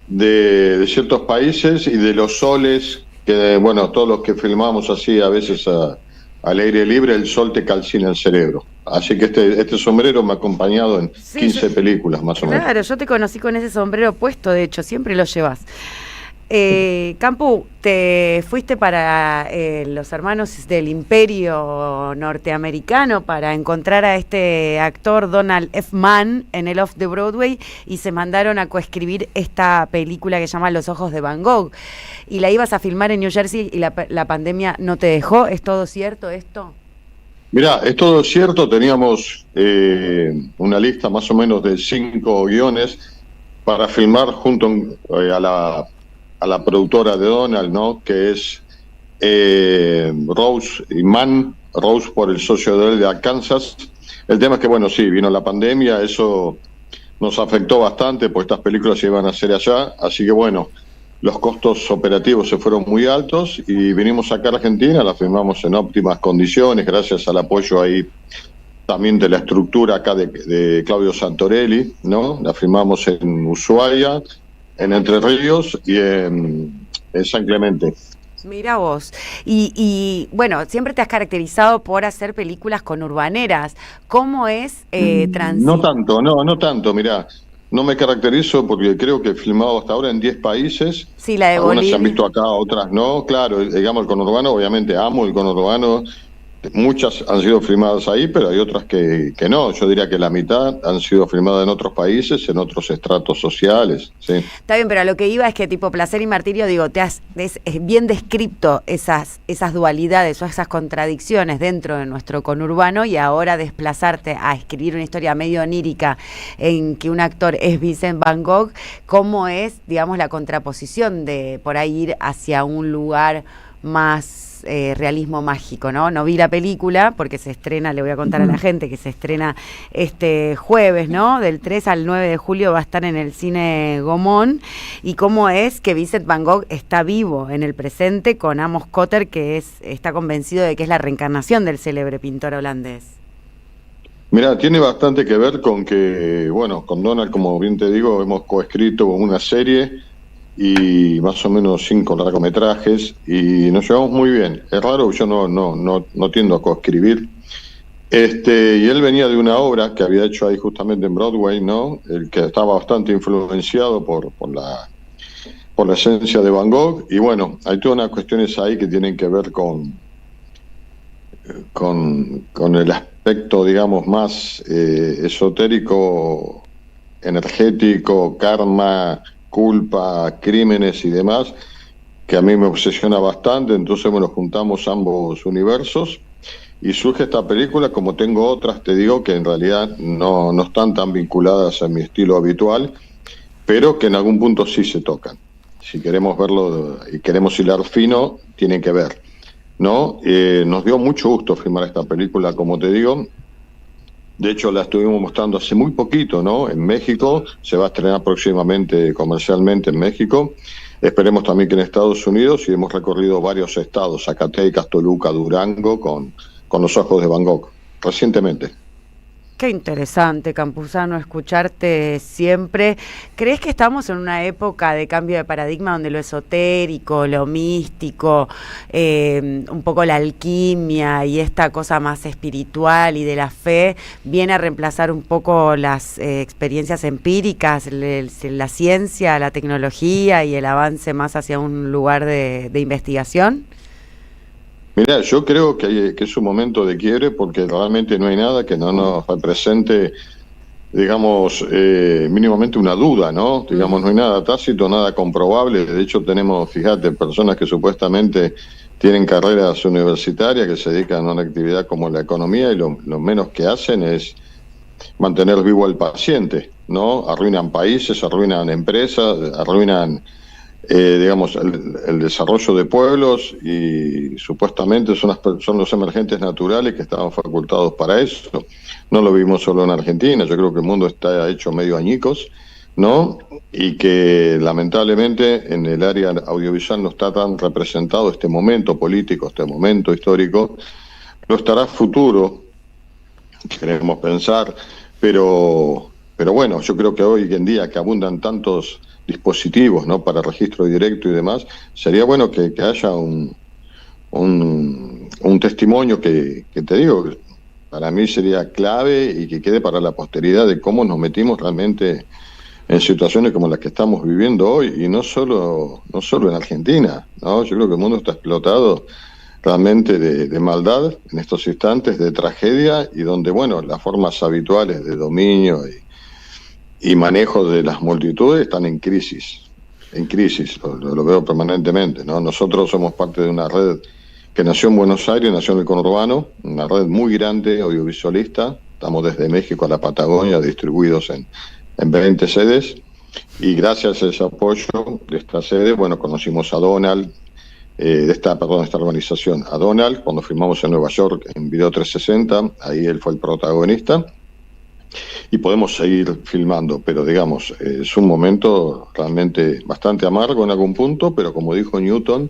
de ciertos países y de los soles que, bueno, todos los que filmamos así a veces al aire libre, el sol te calcina el cerebro. Así que este sombrero me ha acompañado en 15 películas más o menos. Claro, yo te conocí con ese sombrero puesto, de hecho, siempre lo llevas. Campu, te fuiste para los hermanos del Imperio norteamericano para encontrar a este actor Donald F. Mann en el Off de Broadway y se mandaron a coescribir esta película que se llama Los ojos de Van Gogh. Y la ibas a filmar en New Jersey y la pandemia no te dejó. ¿Es todo cierto esto? Mirá, es todo cierto. Teníamos una lista más o menos de 5 guiones para filmar junto a la productora de Donald, ¿no? Que es Rose y Mann, Rose por el socio de él de Arkansas. El tema es que, bueno, sí, vino la pandemia, eso nos afectó bastante, pues estas películas se iban a hacer allá, así que bueno, los costos operativos se fueron muy altos y vinimos acá a Argentina, la filmamos en óptimas condiciones, gracias al apoyo ahí también de la estructura acá de Claudio Santorelli, ¿no? La filmamos en Ushuaia, en Entre Ríos y en San Clemente. Mira vos. Y bueno, siempre te has caracterizado por hacer películas conurbaneras. ¿Cómo es No tanto, mirá. No me caracterizo porque creo que he filmado hasta ahora en 10 países. Sí, la de Algunas Bolivia. se han visto acá, otras no. Claro, digamos el conurbano, obviamente amo el conurbano. Muchas han sido filmadas ahí, pero hay otras que no. Yo diría que la mitad han sido filmadas en otros países, en otros estratos sociales. ¿Sí? Está bien, pero a lo que iba es que tipo Placer y Martirio, digo, es bien descripto esas dualidades o esas contradicciones dentro de nuestro conurbano, y ahora desplazarte a escribir una historia medio onírica en que un actor es Vincent Van Gogh, ¿cómo es, digamos, la contraposición de por ahí ir hacia un lugar más realismo mágico, ¿no? No vi la película porque se estrena, le voy a contar a la gente que se estrena este jueves, ¿no? Del 3 al 9 de julio va a estar en el cine Gomón. Y cómo es que Vincent Van Gogh está vivo en el presente con Amos Cotter, que está convencido de que es la reencarnación del célebre pintor holandés. Mira, tiene bastante que ver con que, bueno, con Donald, como bien te digo, hemos coescrito una serie y más o menos 5 largometrajes y nos llevamos muy bien. Es raro, yo no tiendo a coescribir. Y él venía de una obra que había hecho ahí justamente en Broadway, ¿no? El que estaba bastante influenciado por la esencia de Van Gogh. Y bueno, hay todas unas cuestiones ahí que tienen que ver con el aspecto, digamos, más esotérico, energético, karma, culpa, crímenes y demás, que a mí me obsesiona bastante. Entonces, bueno, juntamos ambos universos y surge esta película. Como tengo otras, te digo, que en realidad no están tan vinculadas a mi estilo habitual, pero que en algún punto sí se tocan. Si queremos verlo y queremos hilar fino, tienen que ver, ¿no? Nos dio mucho gusto filmar esta película, como te digo. De hecho, la estuvimos mostrando hace muy poquito, ¿no? En México, se va a estrenar próximamente comercialmente en México. Esperemos también que en Estados Unidos, y hemos recorrido varios estados, Zacatecas, Toluca, Durango, con Los ojos de Van Gogh, recientemente. Qué interesante, Campuzano, escucharte siempre. ¿Crees que estamos en una época de cambio de paradigma donde lo esotérico, lo místico, un poco la alquimia y esta cosa más espiritual y de la fe viene a reemplazar un poco las experiencias empíricas, la ciencia, la tecnología y el avance más hacia un lugar de investigación? Mira, yo creo que es un momento de quiebre porque realmente no hay nada que no nos represente, digamos, mínimamente una duda, ¿no? Digamos, no hay nada tácito, nada comprobable. De hecho, tenemos, fíjate, personas que supuestamente tienen carreras universitarias que se dedican a una actividad como la economía y lo menos que hacen es mantener vivo al paciente, ¿no? Arruinan países, arruinan empresas, arruinan... digamos, el desarrollo de pueblos y supuestamente son los emergentes naturales que estaban facultados para eso. No lo vimos solo en Argentina, yo creo que el mundo está hecho medio añicos, ¿no? Y que lamentablemente en el área audiovisual no está tan representado este momento político, este momento histórico. Lo estará futuro, queremos pensar, pero bueno, yo creo que hoy en día que abundan tantos dispositivos, ¿no?, para registro directo y demás, sería bueno que haya un testimonio que te digo, para mí sería clave y que quede para la posteridad de cómo nos metimos realmente en situaciones como las que estamos viviendo hoy, y no solo en Argentina, ¿no? Yo creo que el mundo está explotado realmente de maldad en estos instantes, de tragedia, y donde, bueno, las formas habituales de dominio y manejo de las multitudes están en crisis, lo veo permanentemente, ¿no? Nosotros somos parte de una red que nació en Buenos Aires, nació en el conurbano, una red muy grande audiovisualista, estamos desde México a la Patagonia distribuidos en 20 sedes, y gracias a ese apoyo de esta sede, bueno, conocimos a Donald, de esta organización, a Donald, cuando filmamos en Nueva York en Video 360, ahí él fue el protagonista, y podemos seguir filmando, pero digamos, es un momento realmente bastante amargo en algún punto, pero como dijo Newton,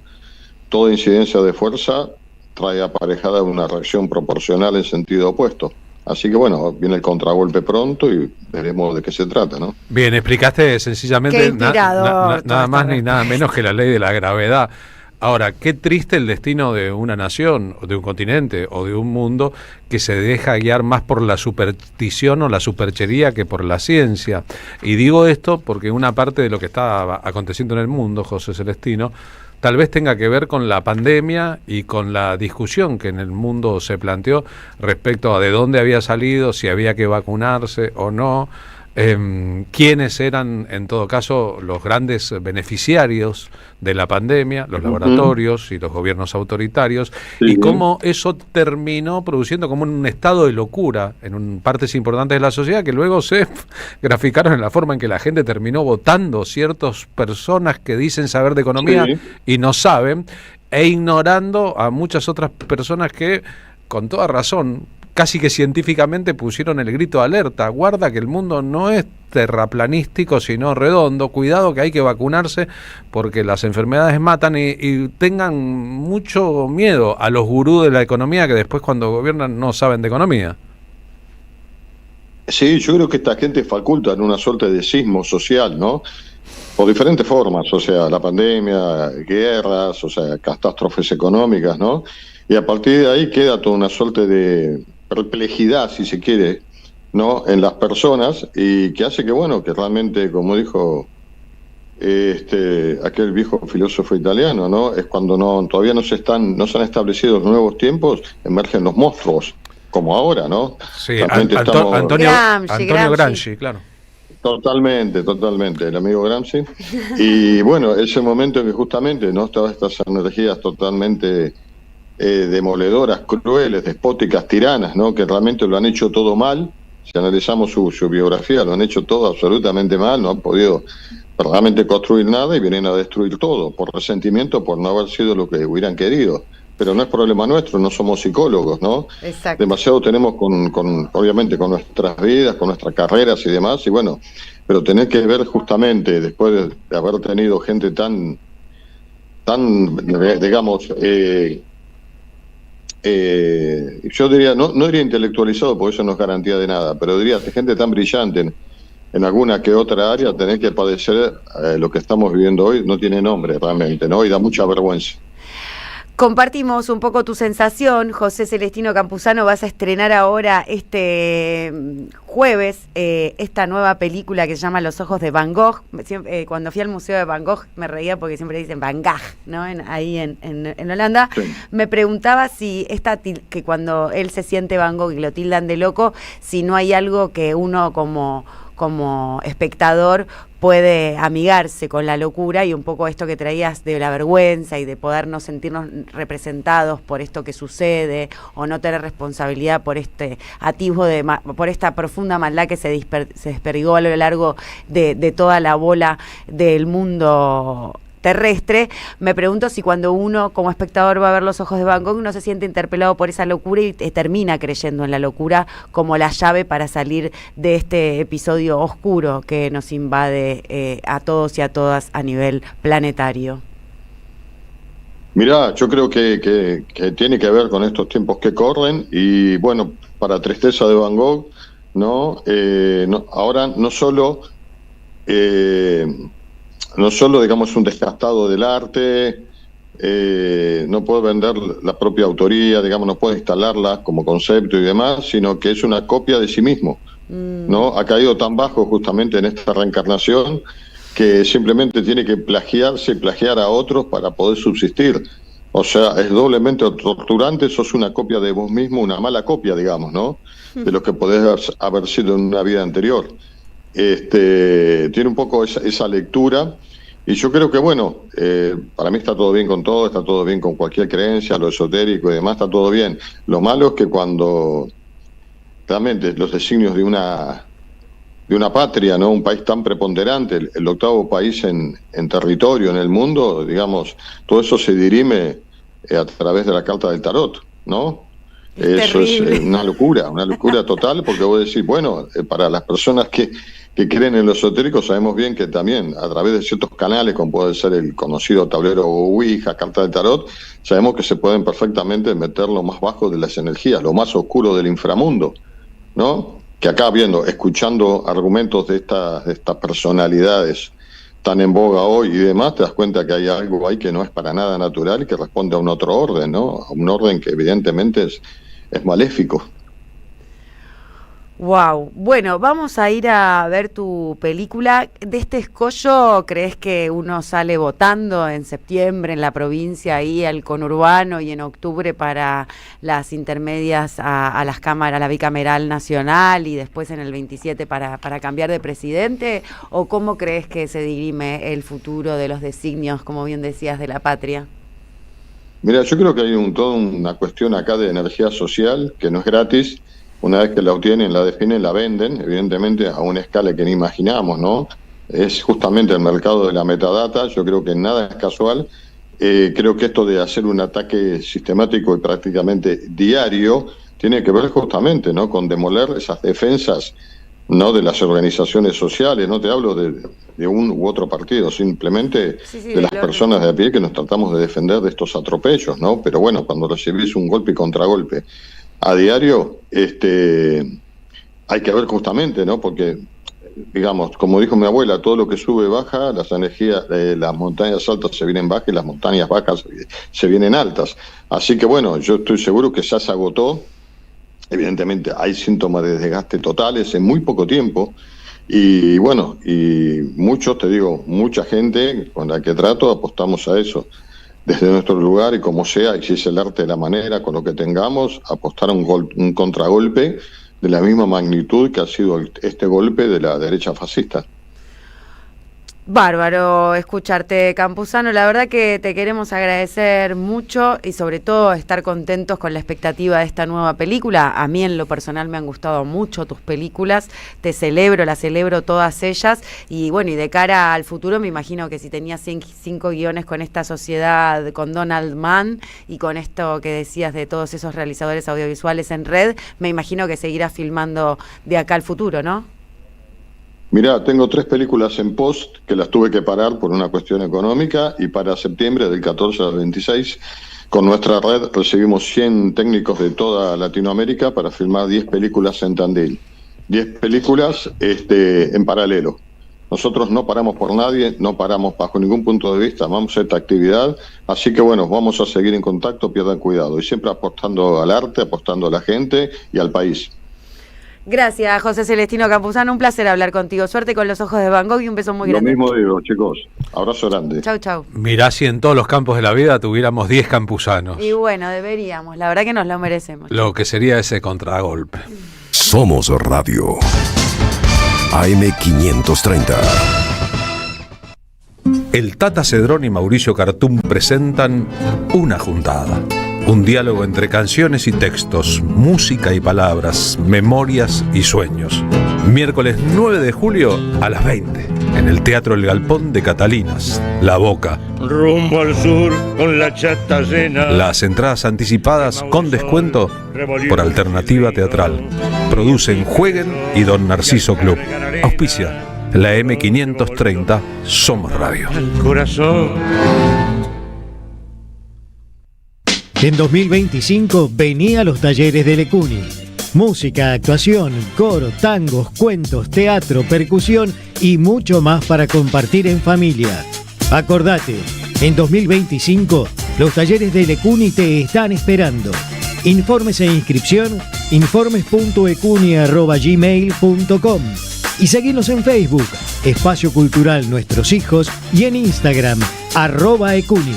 toda incidencia de fuerza trae aparejada una reacción proporcional en sentido opuesto. Así que bueno, viene el contragolpe pronto y veremos de qué se trata, ¿no? Bien, explicaste sencillamente nada más ni nada menos que la ley de la gravedad. Ahora, qué triste el destino de una nación, o de un continente, o de un mundo que se deja guiar más por la superstición o la superchería que por la ciencia. Y digo esto porque una parte de lo que está aconteciendo en el mundo, José Celestino, tal vez tenga que ver con la pandemia y con la discusión que en el mundo se planteó respecto a de dónde había salido, si había que vacunarse o no. ¿Quiénes eran, en todo caso, los grandes beneficiarios de la pandemia? Los laboratorios y los gobiernos autoritarios, y cómo eso terminó produciendo como un estado de locura en partes importantes de la sociedad, que luego se graficaron en la forma en que la gente terminó votando ciertas personas que dicen saber de economía y no saben, e ignorando a muchas otras personas que, con toda razón, casi que científicamente pusieron el grito de alerta: guarda que el mundo no es terraplanístico sino redondo, cuidado que hay que vacunarse porque las enfermedades matan, y tengan mucho miedo a los gurús de la economía que después cuando gobiernan no saben de economía. Sí, yo creo que esta gente faculta en una suerte de sismo social, ¿no? Por diferentes formas, o sea, la pandemia, guerras, o sea, catástrofes económicas, ¿no? Y a partir de ahí queda toda una suerte de perplejidad, si se quiere, ¿no?, en las personas, y que hace que, bueno, que realmente, como dijo aquel viejo filósofo italiano, ¿no?, es cuando todavía no se han establecido los nuevos tiempos, emergen los monstruos, como ahora, ¿no? Sí, Antonio Gramsci, claro. Totalmente, el amigo Gramsci. Y bueno, ese momento en que justamente, ¿no?, todas estas energías totalmente demoledoras, crueles, despóticas, tiranas, ¿no?, que realmente lo han hecho todo mal. Si analizamos su biografía, lo han hecho todo absolutamente mal, no han podido realmente construir nada y vienen a destruir todo, por resentimiento, por no haber sido lo que hubieran querido. Pero no es problema nuestro, no somos psicólogos, ¿no? Exacto. Demasiado tenemos obviamente con nuestras vidas, con nuestras carreras y demás, y bueno, pero tener que ver justamente, después de haber tenido gente tan digamos, yo diría, no diría intelectualizado, porque eso no es garantía de nada, pero diría gente tan brillante en alguna que otra área, tener que padecer lo que estamos viviendo hoy no tiene nombre realmente, ¿no? Y da mucha vergüenza. Compartimos un poco tu sensación, José Celestino Campuzano. Vas a estrenar ahora este jueves esta nueva película que se llama Los ojos de Van Gogh. Cuando fui al Museo de Van Gogh me reía porque siempre dicen Van Gogh, ¿no? Ahí en Holanda. Sí. Me preguntaba si que cuando él se siente Van Gogh y lo tildan de loco, si no hay algo que uno como espectador puede amigarse con la locura, y un poco esto que traías de la vergüenza y de poder no sentirnos representados por esto que sucede, o no tener responsabilidad por este atisbo por esta profunda maldad que se desperdigó a lo largo de toda la bola del mundo terrestre. Me pregunto si cuando uno como espectador va a ver Los ojos de Van Gogh no se siente interpelado por esa locura y termina creyendo en la locura como la llave para salir de este episodio oscuro que nos invade a todos y a todas a nivel planetario. Mirá, yo creo que tiene que ver con estos tiempos que corren, y bueno, para tristeza de Van Gogh, ¿no? Ahora no solo digamos un desgastado del arte, no puede vender la propia autoría, digamos, no puede instalarla como concepto y demás, sino que es una copia de sí mismo, ¿no? Ha caído tan bajo justamente en esta reencarnación que simplemente tiene que plagiarse y plagiar a otros para poder subsistir. O sea, es doblemente torturante, sos una copia de vos mismo, una mala copia, digamos, ¿no? De lo que podés haber sido en una vida anterior. Tiene un poco esa lectura, y yo creo que bueno, para mí está todo bien con todo, está todo bien con cualquier creencia, lo esotérico y demás, está todo bien. Lo malo es que cuando realmente los designios de una patria, ¿no? Un país tan preponderante, el octavo país en territorio en el mundo, digamos, todo eso se dirime a través de la carta del tarot, ¿no? Eso terrible. Es una locura total, porque vos decís, bueno, para las personas que creen en lo esotérico, sabemos bien que también a través de ciertos canales, como puede ser el conocido tablero Ouija, carta del tarot, sabemos que se pueden perfectamente meter lo más bajo de las energías, lo más oscuro del inframundo, ¿no? Que acá escuchando argumentos de estas personalidades tan en boga hoy y demás, te das cuenta que hay algo ahí que no es para nada natural y que responde a un otro orden, ¿no? A un orden que evidentemente es maléfico. Wow. Bueno, vamos a ir a ver tu película. De este escollo, ¿crees que uno sale votando en septiembre en la provincia, ahí al conurbano, y en octubre para las intermedias a las cámaras, a la bicameral nacional, y después en el 27 para cambiar de presidente? ¿O cómo crees que se dirime el futuro de los designios, como bien decías, de la patria? Mira, yo creo que hay toda una cuestión acá de energía social que no es gratis. Una vez que la obtienen, la definen, la venden, evidentemente a una escala que ni imaginamos, ¿no? Es justamente el mercado de la metadata. Yo creo que nada es casual. Creo que esto de hacer un ataque sistemático y prácticamente diario tiene que ver justamente, ¿no? Con demoler esas defensas, ¿no? De las organizaciones sociales. No te hablo de un u otro partido, simplemente de las personas de a pie que nos tratamos de defender de estos atropellos, ¿no? Pero bueno, cuando recibís un golpe y contragolpe a diario, hay que ver justamente, ¿no? Porque, digamos, como dijo mi abuela, todo lo que sube baja, las energías, las montañas altas se vienen bajas y las montañas bajas se vienen altas. Así que bueno, yo estoy seguro que ya se agotó. Evidentemente hay síntomas de desgaste totales en muy poco tiempo. Y bueno, y mucha gente con la que trato apostamos a eso. Desde nuestro lugar, y como sea, y si es el arte de la manera, con lo que tengamos, apostar a un contragolpe de la misma magnitud que ha sido este golpe de la derecha fascista. Bárbaro escucharte, Campuzano. La verdad que te queremos agradecer mucho, y sobre todo estar contentos con la expectativa de esta nueva película. A mí en lo personal me han gustado mucho tus películas, las celebro todas ellas, y bueno, y de cara al futuro me imagino que si tenías 5 guiones con esta sociedad, con Donald Mann, y con esto que decías de todos esos realizadores audiovisuales en red, me imagino que seguirás filmando de acá al futuro, ¿no? Mirá, tengo 3 películas en post que las tuve que parar por una cuestión económica, y para septiembre, del 14 al 26, con nuestra red recibimos 100 técnicos de toda Latinoamérica para filmar 10 películas en Tandil. 10 películas en paralelo. Nosotros no paramos por nadie, no paramos bajo ningún punto de vista, vamos a esta actividad, así que bueno, vamos a seguir en contacto, pierdan cuidado, y siempre apostando al arte, apostando a la gente y al país. Gracias, José Celestino Campuzano, un placer hablar contigo. Suerte con los ojos de Van Gogh y un beso muy grande. Lo mismo digo, chicos. Abrazo grande. Chau, chau. Mirá si en todos los campos de la vida tuviéramos 10 campusanos. Y bueno, deberíamos, la verdad que nos lo merecemos. Lo que sería ese contragolpe. Somos Radio. AM530. El Tata Cedrón y Mauricio Cartún presentan Una Juntada. Un diálogo entre canciones y textos, música y palabras, memorias y sueños. Miércoles 9 de julio a las 20, en el Teatro El Galpón de Catalinas, La Boca. Rumbo al sur con la chata llena. Las entradas anticipadas con descuento por Alternativa Teatral. Producen Jueguen y Don Narciso Club. Auspicia la M530 Somos Radio. El corazón. En 2025 vení a los talleres de Lecuni. Música, actuación, coro, tangos, cuentos, teatro, percusión y mucho más para compartir en familia. Acordate, en 2025 los talleres de Lecuni te están esperando. Informes e inscripción, informes.ecuni@gmail.com y seguinos en Facebook, Espacio Cultural Nuestros Hijos, y en Instagram, @ecuni.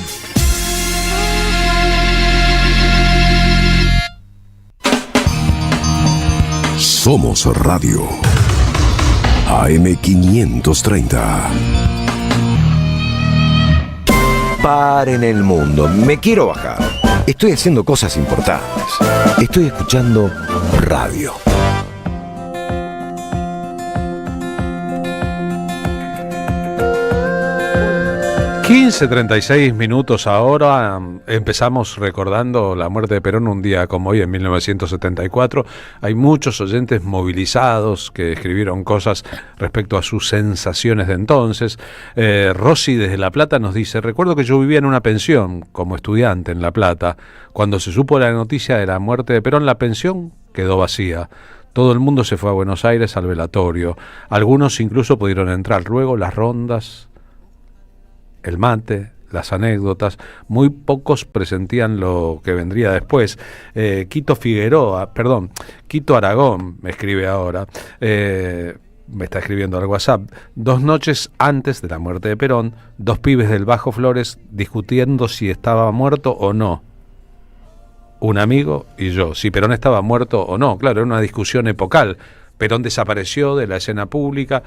Somos Radio. AM530. Paren el mundo, me quiero bajar. Estoy haciendo cosas importantes. Estoy escuchando radio. 15:36 minutos ahora. Empezamos recordando la muerte de Perón un día como hoy, en 1974. Hay muchos oyentes movilizados que escribieron cosas respecto a sus sensaciones de entonces. Rosy desde La Plata nos dice: recuerdo que yo vivía en una pensión como estudiante en La Plata. Cuando se supo la noticia de la muerte de Perón, la pensión quedó vacía. Todo el mundo se fue a Buenos Aires al velatorio. Algunos incluso pudieron entrar. Luego las rondas, el mate, las anécdotas, muy pocos presentían lo que vendría después. Quito Aragón me escribe ahora, me está escribiendo al WhatsApp: 2 noches antes de la muerte de Perón, 2 pibes del Bajo Flores discutiendo si estaba muerto o no. Un amigo y yo, si Perón estaba muerto o no. Claro, era una discusión epocal. Perón desapareció de la escena pública.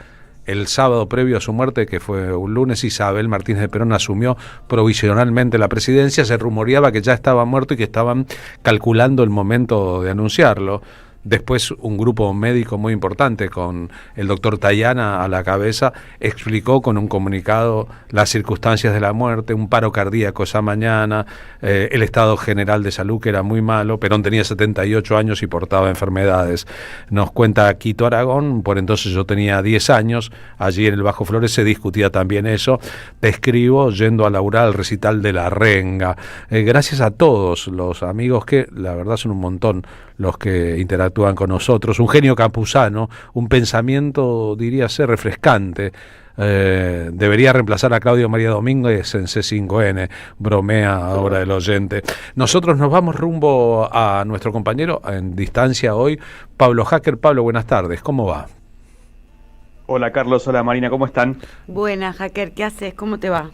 El sábado previo a su muerte, que fue un lunes, Isabel Martínez de Perón asumió provisionalmente la presidencia. Se rumoreaba que ya estaba muerto y que estaban calculando el momento de anunciarlo. Después un grupo médico muy importante, con el doctor Tayana a la cabeza, explicó con un comunicado las circunstancias de la muerte: un paro cardíaco esa mañana, el estado general de salud que era muy malo. Perón tenía 78 años y portaba enfermedades. Nos cuenta Quito Aragón: por entonces yo tenía 10 años, allí en el Bajo Flores se discutía también eso. Te escribo yendo a laburar al recital de La Renga. Gracias a todos los amigos, que la verdad son un montón los que interactúan con nosotros. Un genio campuzano, un pensamiento, diría ser, refrescante. Debería reemplazar a Claudio María Domínguez en C5N, bromea ahora el oyente. Nosotros nos vamos rumbo a nuestro compañero en distancia hoy, Pablo Hacker. Pablo, buenas tardes, ¿cómo va? Hola Carlos, hola Marina, ¿cómo están? Buenas, Hacker, ¿qué haces? ¿Cómo te va?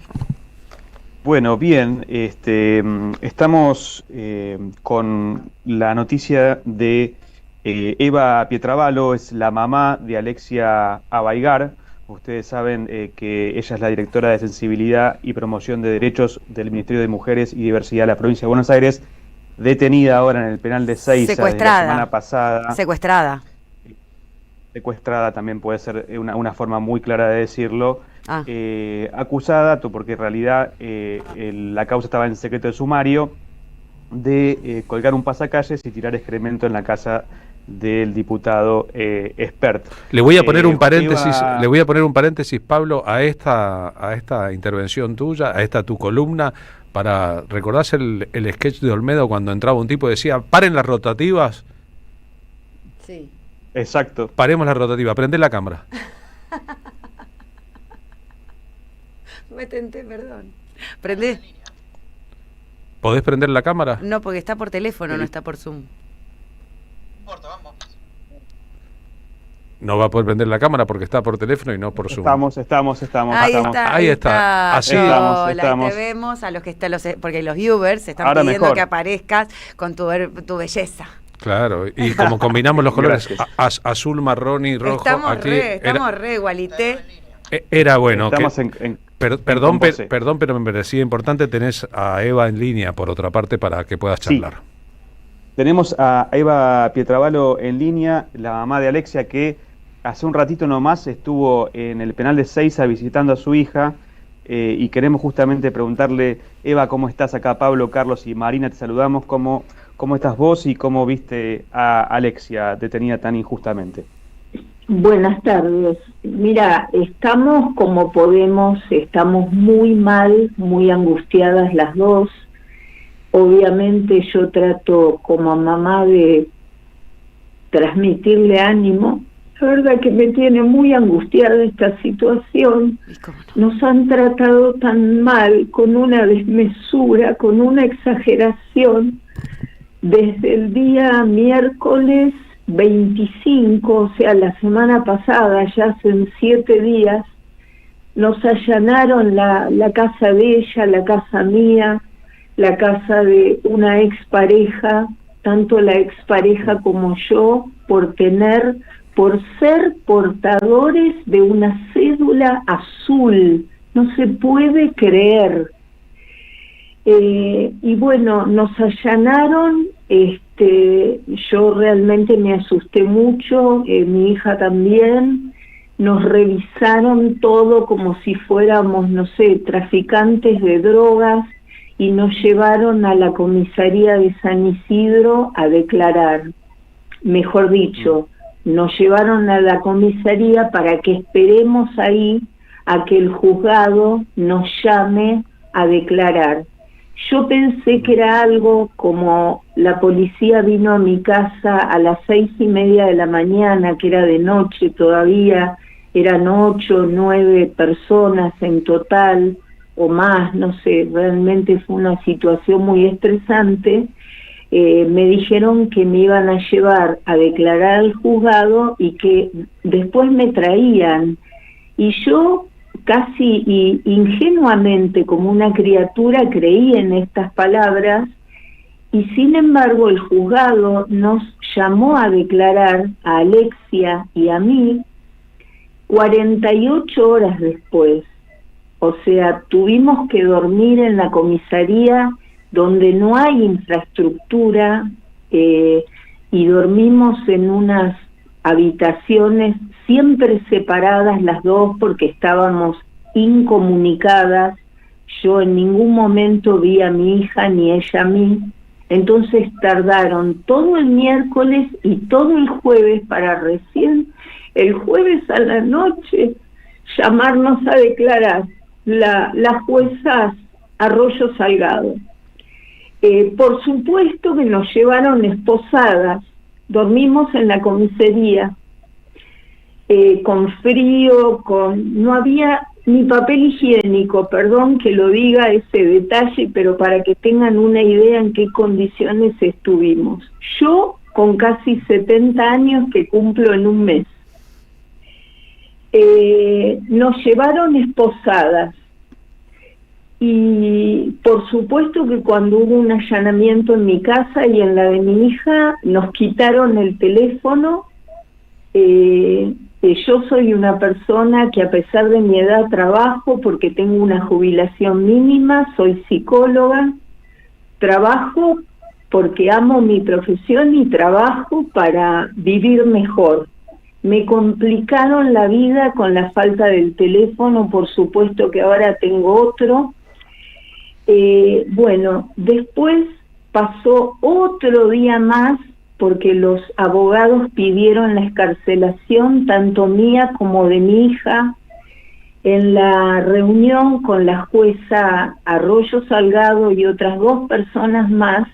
Bueno, bien, estamos con la noticia de Eva Pietravallo, es la mamá de Alexia Abaigar. Ustedes saben que ella es la directora de Sensibilidad y Promoción de Derechos del Ministerio de Mujeres y Diversidad de la Provincia de Buenos Aires, detenida ahora en el penal de Seiza desde la semana pasada. Secuestrada también puede ser una forma muy clara de decirlo. Acusada, porque en realidad la causa estaba en secreto de sumario, de colgar un pasacalles y tirar excremento en la casa del diputado Espert. Le voy a poner un paréntesis, Eva... Pablo, a esta intervención tuya, a esta tu columna, para recordarse el sketch de Olmedo cuando entraba un tipo y decía, paren las rotativas. Sí. Exacto. Paremos la rotativa, prende la cámara. Me tenté, perdón. ¿Prendé? ¿Podés prender la cámara? No, porque está por teléfono, no está por Zoom. No va a poder prender la cámara porque está por teléfono y no por Zoom. Estamos. Ahí está. Así Hola, te vemos a los que están porque los viewers están ahora pidiendo mejor que aparezcas con tu belleza. Claro, y como combinamos los colores azul, marrón y rojo, estamos re igualité. Era bueno. Estamos Perdón, pero me parecía importante. Tenés a Eva en línea, por otra parte, para que puedas charlar. Sí. Tenemos a Eva Pietrabalo en línea, la mamá de Alexia, que hace un ratito nomás estuvo en el penal de Ezeiza visitando a su hija, y queremos justamente preguntarle, Eva, ¿cómo estás acá? Pablo, Carlos y Marina, te saludamos. ¿Cómo estás vos y cómo viste a Alexia detenida tan injustamente? Buenas tardes. Mira, estamos como podemos, estamos muy mal, muy angustiadas las dos. Obviamente yo trato como mamá de transmitirle ánimo. La verdad que me tiene muy angustiada esta situación. Nos han tratado tan mal, con una desmesura, con una exageración. Desde el día miércoles 25, o sea, la semana pasada, ya hace 7 días, nos allanaron la casa de ella, la casa mía, la casa de una expareja, tanto la expareja como yo, por ser portadores de una cédula azul. No se puede creer. Y bueno, nos allanaron, yo realmente me asusté mucho, mi hija también. Nos revisaron todo como si fuéramos, no sé, traficantes de drogas, y nos llevaron a la comisaría de San Isidro a declarar. Mejor dicho, nos llevaron a la comisaría para que esperemos ahí a que el juzgado nos llame a declarar. Yo pensé que era algo como la policía vino a mi casa a las 6:30 de la mañana, que era de noche todavía, eran 8 o 9 personas en total, o más, no sé, realmente fue una situación muy estresante. Me dijeron que me iban a llevar a declarar al juzgado y que después me traían. Y yo casi ingenuamente, como una criatura, creí en estas palabras, y sin embargo el juzgado nos llamó a declarar a Alexia y a mí 48 horas después. O sea, tuvimos que dormir en la comisaría donde no hay infraestructura, y dormimos en unas habitaciones siempre separadas las dos porque estábamos incomunicadas. Yo en ningún momento vi a mi hija ni ella a mí. Entonces tardaron todo el miércoles y todo el jueves para recién el jueves a la noche llamarnos a declarar la jueza Arroyo Salgado. Por supuesto que nos llevaron esposadas, dormimos en la comisaría, con frío, no había ni papel higiénico, perdón que lo diga ese detalle, pero para que tengan una idea en qué condiciones estuvimos. Yo con casi 70 años que cumplo en un mes. Nos llevaron esposadas. Y por supuesto que cuando hubo un allanamiento en mi casa y en la de mi hija, nos quitaron el teléfono. Yo soy una persona que a pesar de mi edad trabajo porque tengo una jubilación mínima, soy psicóloga, trabajo porque amo mi profesión y trabajo para vivir mejor. Me complicaron la vida con la falta del teléfono, por supuesto que ahora tengo otro. Bueno, después pasó otro día más porque los abogados pidieron la excarcelación tanto mía como de mi hija. En la reunión con la jueza Arroyo Salgado y otras 2 personas más,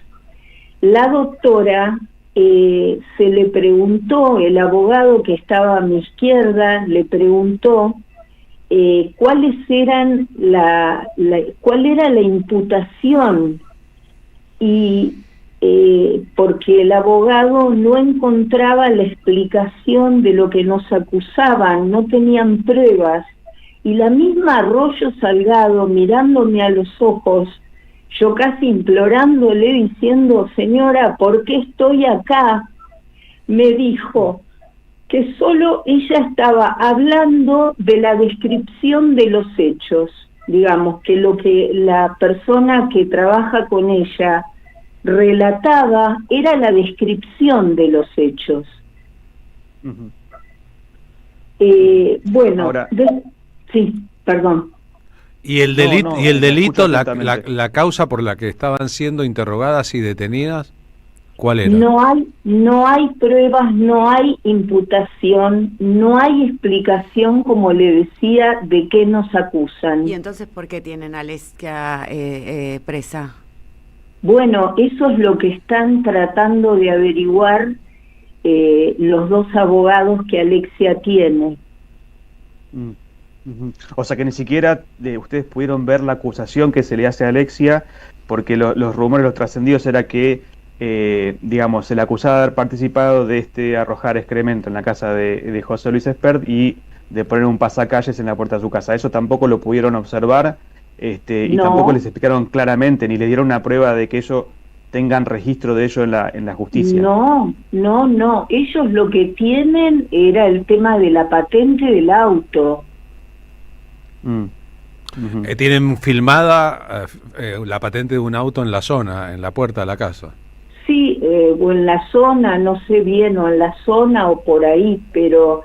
la doctora se le preguntó, el abogado que estaba a mi izquierda le preguntó cuáles eran cuál era la imputación, y porque el abogado no encontraba la explicación de lo que nos acusaban, no tenían pruebas, y la misma Arroyo Salgado mirándome a los ojos, yo casi implorándole, diciendo, señora, ¿por qué estoy acá?, me dijo que solo ella estaba hablando de la descripción de los hechos, digamos, que lo que la persona que trabaja con ella relataba era la descripción de los hechos. Bueno, ahora, sí, perdón. ¿Y el delito, la causa por la que estaban siendo interrogadas y detenidas, cuál era? No hay pruebas, no hay imputación, no hay explicación, como le decía, de qué nos acusan. ¿Y entonces por qué tienen a Alexia presa? Bueno, eso es lo que están tratando de averiguar los 2 abogados que Alexia tiene. O sea que ni siquiera ustedes pudieron ver la acusación que se le hace a Alexia, porque los rumores, los trascendidos era que, digamos, se le acusaba de haber participado de arrojar excremento en la casa de José Luis Espert y de poner un pasacalles en la puerta de su casa. Eso tampoco lo pudieron observar, y no. Tampoco les explicaron claramente, ni les dieron una prueba de que ellos tengan registro de ello en la justicia. No, ellos lo que tienen era el tema de la patente del auto. Tienen filmada la patente de un auto en la zona, en la puerta de la casa. Sí, o en la zona, no sé bien, o en la zona o por ahí, pero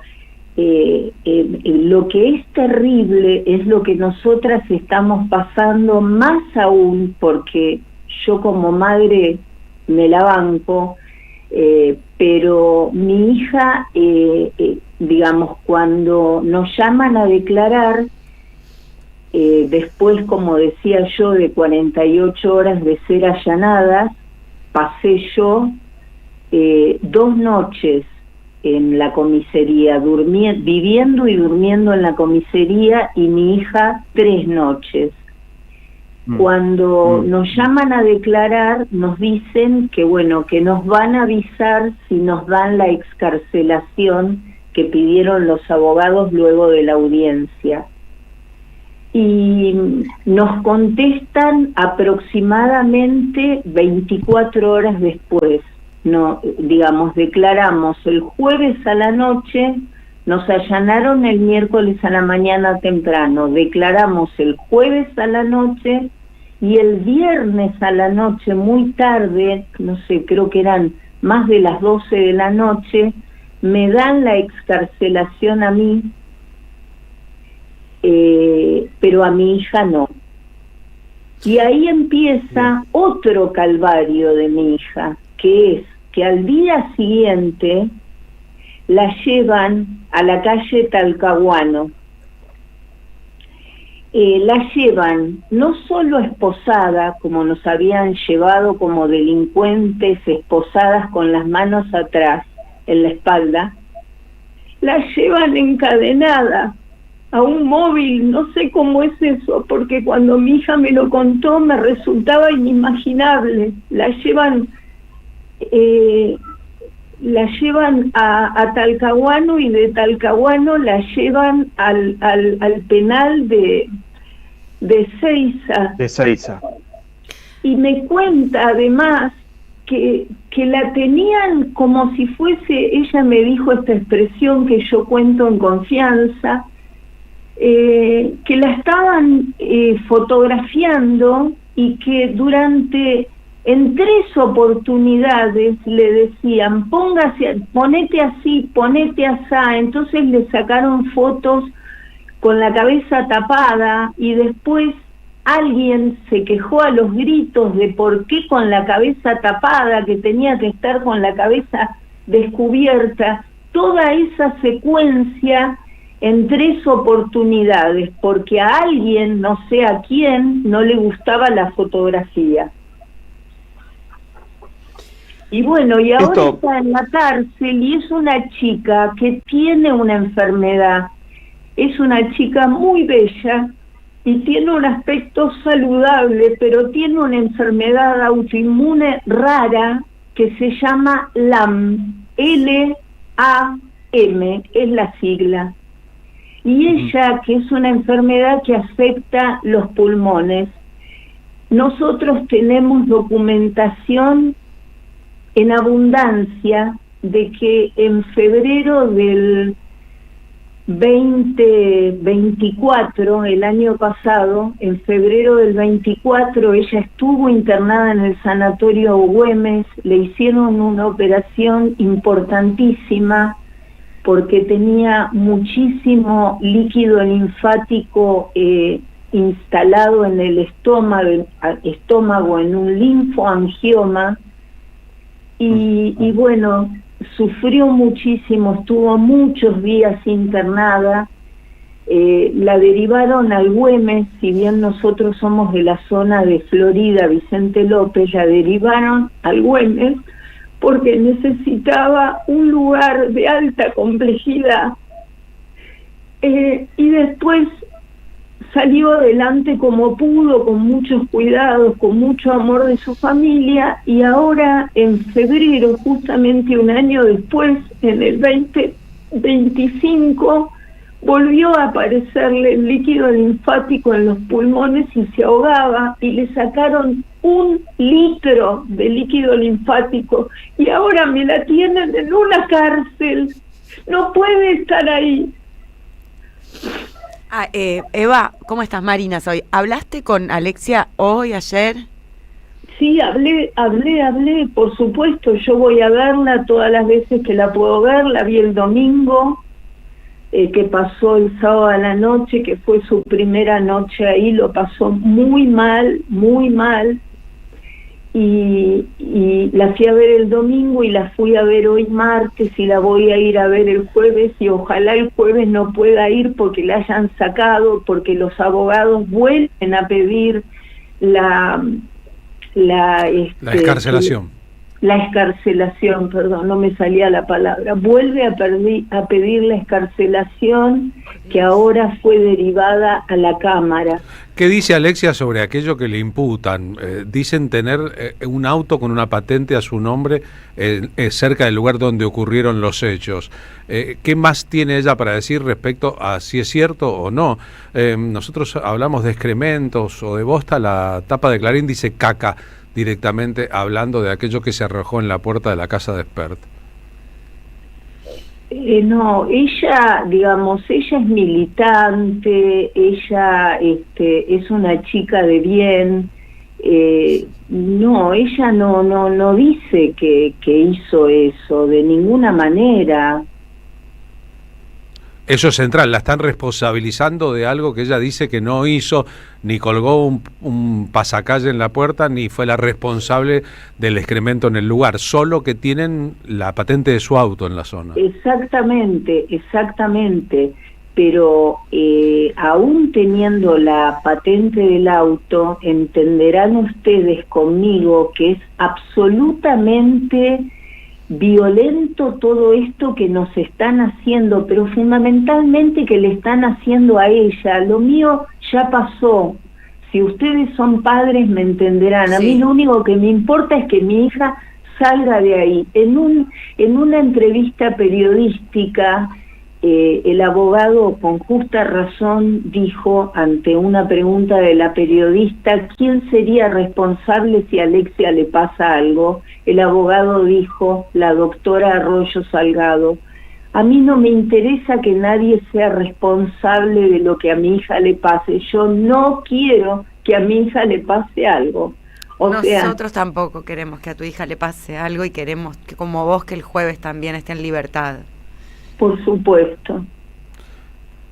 lo que es terrible es lo que nosotras estamos pasando, más aún porque yo como madre me la banco, pero mi hija, digamos, cuando nos llaman a declarar, después, como decía yo, de 48 horas de ser allanadas, pasé yo 2 noches en la comisaría, viviendo y durmiendo en la comisaría, y mi hija 3 noches. Cuando nos llaman a declarar, nos dicen que bueno, que nos van a avisar si nos dan la excarcelación que pidieron los abogados luego de la audiencia. Y nos contestan aproximadamente 24 horas después. No, digamos, declaramos el jueves a la noche, nos allanaron el miércoles a la mañana temprano, declaramos el jueves a la noche, y el viernes a la noche muy tarde, no sé, creo que eran más de las 12 de la noche, me dan la excarcelación a mí, pero a mi hija no. Y ahí empieza otro calvario de mi hija, que es que al día siguiente la llevan a la calle Talcahuano. La llevan no solo esposada, como nos habían llevado como delincuentes, esposadas con las manos atrás, en la espalda, la llevan encadenada a un móvil. No sé cómo es eso, porque cuando mi hija me lo contó me resultaba inimaginable. La llevan a Talcahuano, y de Talcahuano la llevan al penal de Ezeiza. Y me cuenta además que la tenían como si fuese, ella me dijo esta expresión que yo cuento en confianza, que la estaban fotografiando, y que en 3 oportunidades le decían, ponete así, ponete asá. Entonces le sacaron fotos con la cabeza tapada, y después alguien se quejó a los gritos de por qué con la cabeza tapada, que tenía que estar con la cabeza descubierta, toda esa secuencia en 3 oportunidades, porque a alguien, no sé a quién, no le gustaba la fotografía. Y bueno, y ahora está en la cárcel y es una chica que tiene una enfermedad. Es una chica muy bella y tiene un aspecto saludable, pero tiene una enfermedad autoinmune rara que se llama LAM, L-A-M, es la sigla. Y ella, que es una enfermedad que afecta los pulmones, nosotros tenemos documentación en abundancia de que en febrero del 2024, el año pasado, en febrero del 24, ella estuvo internada en el sanatorio Güemes, le hicieron una operación importantísima porque tenía muchísimo líquido linfático instalado en el estómago en un linfoangioma, y bueno, sufrió muchísimo, estuvo muchos días internada, la derivaron al Güemes, si bien nosotros somos de la zona de Florida, Vicente López, la derivaron al Güemes porque necesitaba un lugar de alta complejidad, y después salió adelante como pudo, con muchos cuidados, con mucho amor de su familia, y ahora en febrero, justamente un año después, en el 2025, volvió a aparecerle el líquido linfático en los pulmones y se ahogaba, y le sacaron 1 litro de líquido linfático, y ahora me la tienen en una cárcel, no puede estar ahí. Eva, ¿cómo estás? Marina soy. ¿Hablaste con Alexia hoy, ayer? Sí, hablé, por supuesto, yo voy a verla todas las veces que la puedo ver, la vi el domingo, que pasó el sábado a la noche, que fue su primera noche ahí, lo pasó muy mal, y la fui a ver el domingo y la fui a ver hoy martes y la voy a ir a ver el jueves, y ojalá el jueves no pueda ir porque la hayan sacado, porque los abogados vuelven a pedir la excarcelación. La excarcelación, perdón, no me salía la palabra. Vuelve a pedir la excarcelación, que ahora fue derivada a la Cámara. ¿Qué dice Alexia sobre aquello que le imputan? Dicen tener un auto con una patente a su nombre cerca del lugar donde ocurrieron los hechos. ¿Qué más tiene ella para decir respecto a si es cierto o no? Nosotros hablamos de excrementos o de bosta, la tapa de Clarín dice caca directamente, hablando de aquello que se arrojó en la puerta de la casa de Espert. No, ella, digamos, ella es militante, ella es una chica de bien, no, ella no dice que hizo eso, de ninguna manera. Eso es central, la están responsabilizando de algo que ella dice que no hizo, ni colgó un pasacalle en la puerta, ni fue la responsable del excremento en el lugar, solo que tienen la patente de su auto en la zona. Exactamente, pero aún teniendo la patente del auto, entenderán ustedes conmigo que es absolutamente violento todo esto que nos están haciendo, pero fundamentalmente que le están haciendo a ella. Lo mío ya pasó. Si ustedes son padres me entenderán. A mí lo único que me importa es que mi hija salga de ahí. En una entrevista periodística, el abogado con justa razón dijo, ante una pregunta de la periodista, ¿quién sería responsable si a Alexia le pasa algo? El abogado dijo, la doctora Arroyo Salgado. A mí no me interesa que nadie sea responsable de lo que a mi hija le pase. Yo no quiero que a mi hija le pase algo. Nosotros tampoco queremos que a tu hija le pase algo, y queremos que, como vos, que el jueves también esté en libertad. Por supuesto.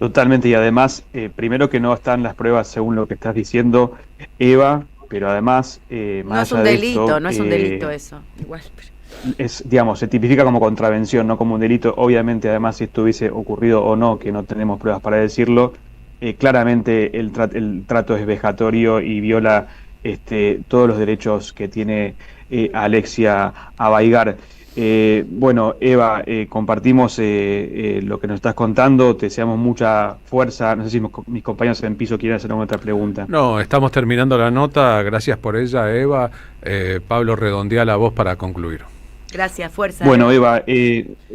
Totalmente, y además, primero que no están las pruebas según lo que estás diciendo, Eva, pero además, no es un delito, no es un delito eso, igual. Digamos, se tipifica como contravención, no como un delito. Obviamente, además, si esto hubiese ocurrido o no, que no tenemos pruebas para decirlo, claramente el trato es vejatorio y viola todos los derechos que tiene Alexia Abaigar. Bueno, Eva, compartimos lo que nos estás contando, te deseamos mucha fuerza. No sé si mis compañeros en piso quieren hacer alguna otra pregunta. No, estamos terminando la nota, gracias por ella, Eva. Pablo, redondea la voz para concluir. Gracias, fuerza. Bueno, Eva,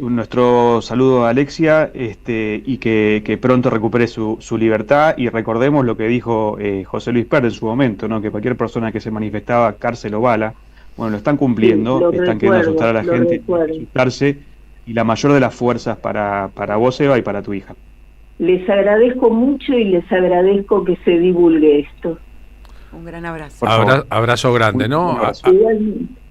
nuestro saludo a Alexia y que pronto recupere su libertad, y recordemos lo que dijo José Luis Pérez en su momento, ¿no? Que cualquier persona que se manifestaba cárcel o bala. Bueno, lo están cumpliendo, están queriendo asustar a la gente, asustarse, y la mayor de las fuerzas para vos, Eva, y para tu hija. Les agradezco mucho y les agradezco que se divulgue esto. Un gran abrazo. Abrazo grande, ¿no?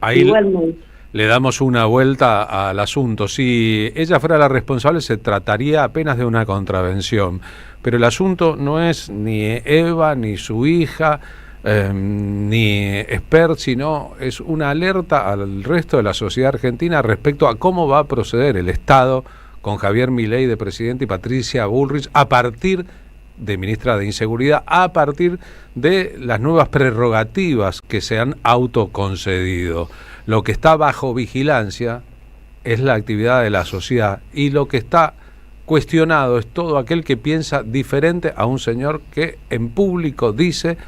Ahí Igualmente. le damos una vuelta al asunto. Si ella fuera la responsable, se trataría apenas de una contravención. Pero el asunto no es ni Eva, ni su hija, ni Esper, sino es una alerta al resto de la sociedad argentina respecto a cómo va a proceder el Estado con Javier Milei de presidente y Patricia Bullrich a partir de ministra de Inseguridad, a partir de las nuevas prerrogativas que se han autoconcedido. Lo que está bajo vigilancia es la actividad de la sociedad, y lo que está cuestionado es todo aquel que piensa diferente a un señor que en público dice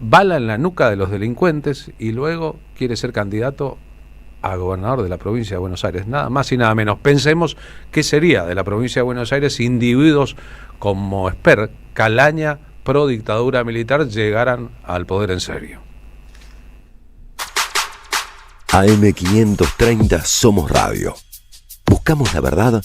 bala en la nuca de los delincuentes y luego quiere ser candidato a gobernador de la provincia de Buenos Aires. Nada más y nada menos. Pensemos qué sería de la provincia de Buenos Aires si individuos como Esper, calaña pro dictadura militar, llegaran al poder en serio. AM530 Somos Radio. Buscamos la verdad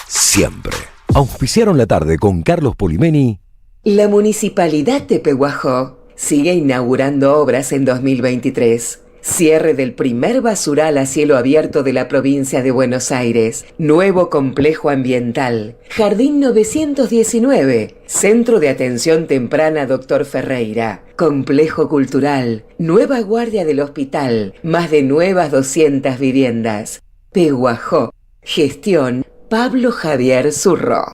siempre. Auspiciaron la tarde con Carlos Polimeni. La Municipalidad de Pehuajó sigue inaugurando obras en 2023. Cierre del primer basural a cielo abierto de la provincia de Buenos Aires. Nuevo complejo ambiental. Jardín 919. Centro de atención temprana Dr. Ferreira. Complejo cultural. Nueva guardia del hospital. Más de nuevas 200 viviendas. Pehuajó. Gestión Pablo Javier Zurro.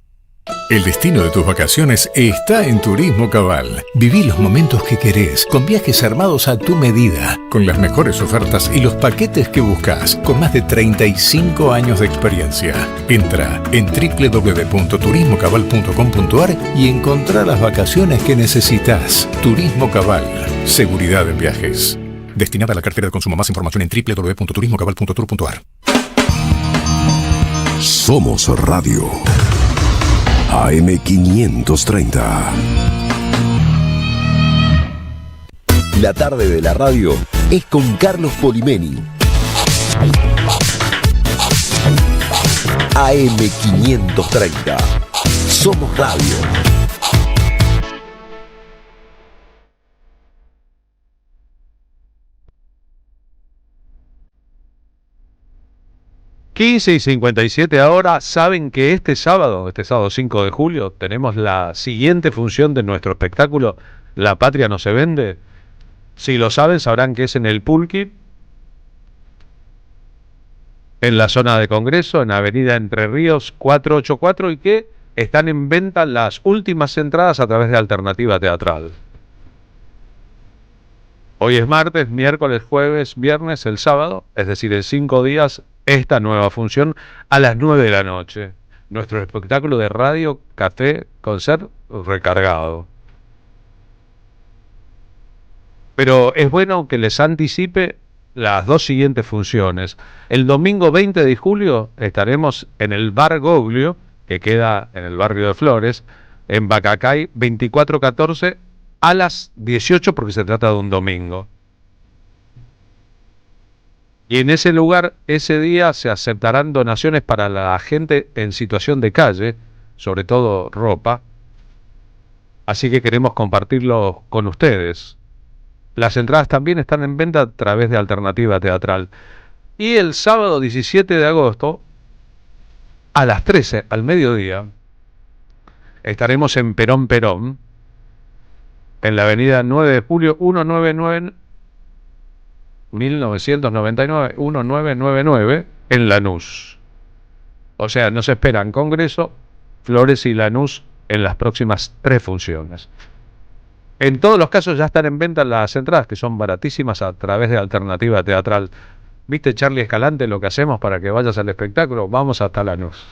El destino de tus vacaciones está en Turismo Cabal. Viví los momentos que querés, con viajes armados a tu medida, con las mejores ofertas y los paquetes que buscas, con más de 35 años de experiencia. Entra en www.turismocabal.com.ar y encontrá las vacaciones que necesitas. Turismo Cabal, seguridad en viajes. Destinada a la cartera de consumo. Más información en www.turismocabal.tour.ar. Somos Radio. AM530. La tarde de la radio es con Carlos Polimeni. AM530. Somos Radio. y 57 ahora. Saben que este sábado 5 de julio, tenemos la siguiente función de nuestro espectáculo La Patria no se vende. Si lo saben, sabrán que es en el Pulqui, en la zona de Congreso, en Avenida Entre Ríos 484, y que están en venta las últimas entradas a través de Alternativa Teatral. Hoy es martes, miércoles, jueves, viernes, el sábado, es decir, en 5 días, esta nueva función a las 9 de la noche. Nuestro espectáculo de radio, café, concert recargado. Pero es bueno que les anticipe las dos siguientes funciones. El domingo 20 de julio estaremos en el Bar Goglio, que queda en el barrio de Flores, en Bacacay 2414 a las 18, porque se trata de un domingo. Y en ese lugar, ese día, se aceptarán donaciones para la gente en situación de calle, sobre todo ropa. Así que queremos compartirlo con ustedes. Las entradas también están en venta a través de Alternativa Teatral. Y el sábado 17 de agosto, a las 13, al mediodía, estaremos en Perón, en la avenida 9 de julio 1999, en Lanús. O sea, nos esperan Congreso, Flores y Lanús en las próximas 3 funciones. En todos los casos ya están en venta las entradas, que son baratísimas a través de Alternativa Teatral. ¿Viste, Charlie Escalante, lo que hacemos para que vayas al espectáculo? Vamos hasta Lanús.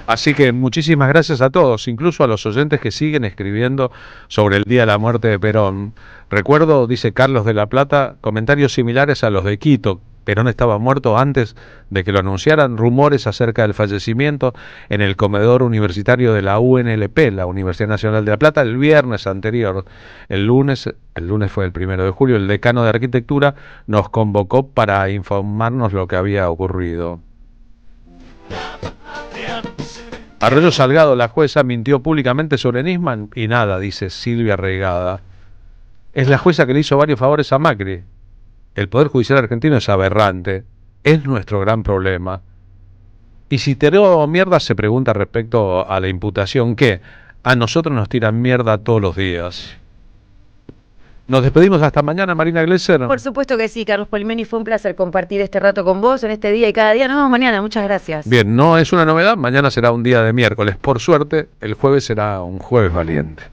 Así que muchísimas gracias a todos, incluso a los oyentes que siguen escribiendo sobre el día de la muerte de Perón. Recuerdo, dice Carlos de la Plata, comentarios similares a los de Quito. Perón estaba muerto antes de que lo anunciaran. Rumores acerca del fallecimiento en el comedor universitario de la UNLP, la Universidad Nacional de La Plata, el viernes anterior. El lunes fue el 1 de julio, el decano de Arquitectura nos convocó para informarnos lo que había ocurrido. Arroyo Salgado, la jueza, mintió públicamente sobre Nisman y nada, dice Silvia Regada. Es la jueza que le hizo varios favores a Macri. El Poder Judicial argentino es aberrante. Es nuestro gran problema. Y si tiró mierda, se pregunta respecto a la imputación que a nosotros nos tiran mierda todos los días. Nos despedimos hasta mañana, Marina Glesser. Por supuesto que sí, Carlos Polimeni, fue un placer compartir este rato con vos en este día y cada día. Nos vemos mañana, muchas gracias. Bien, no es una novedad, mañana será un día de miércoles. Por suerte, el jueves será un jueves valiente.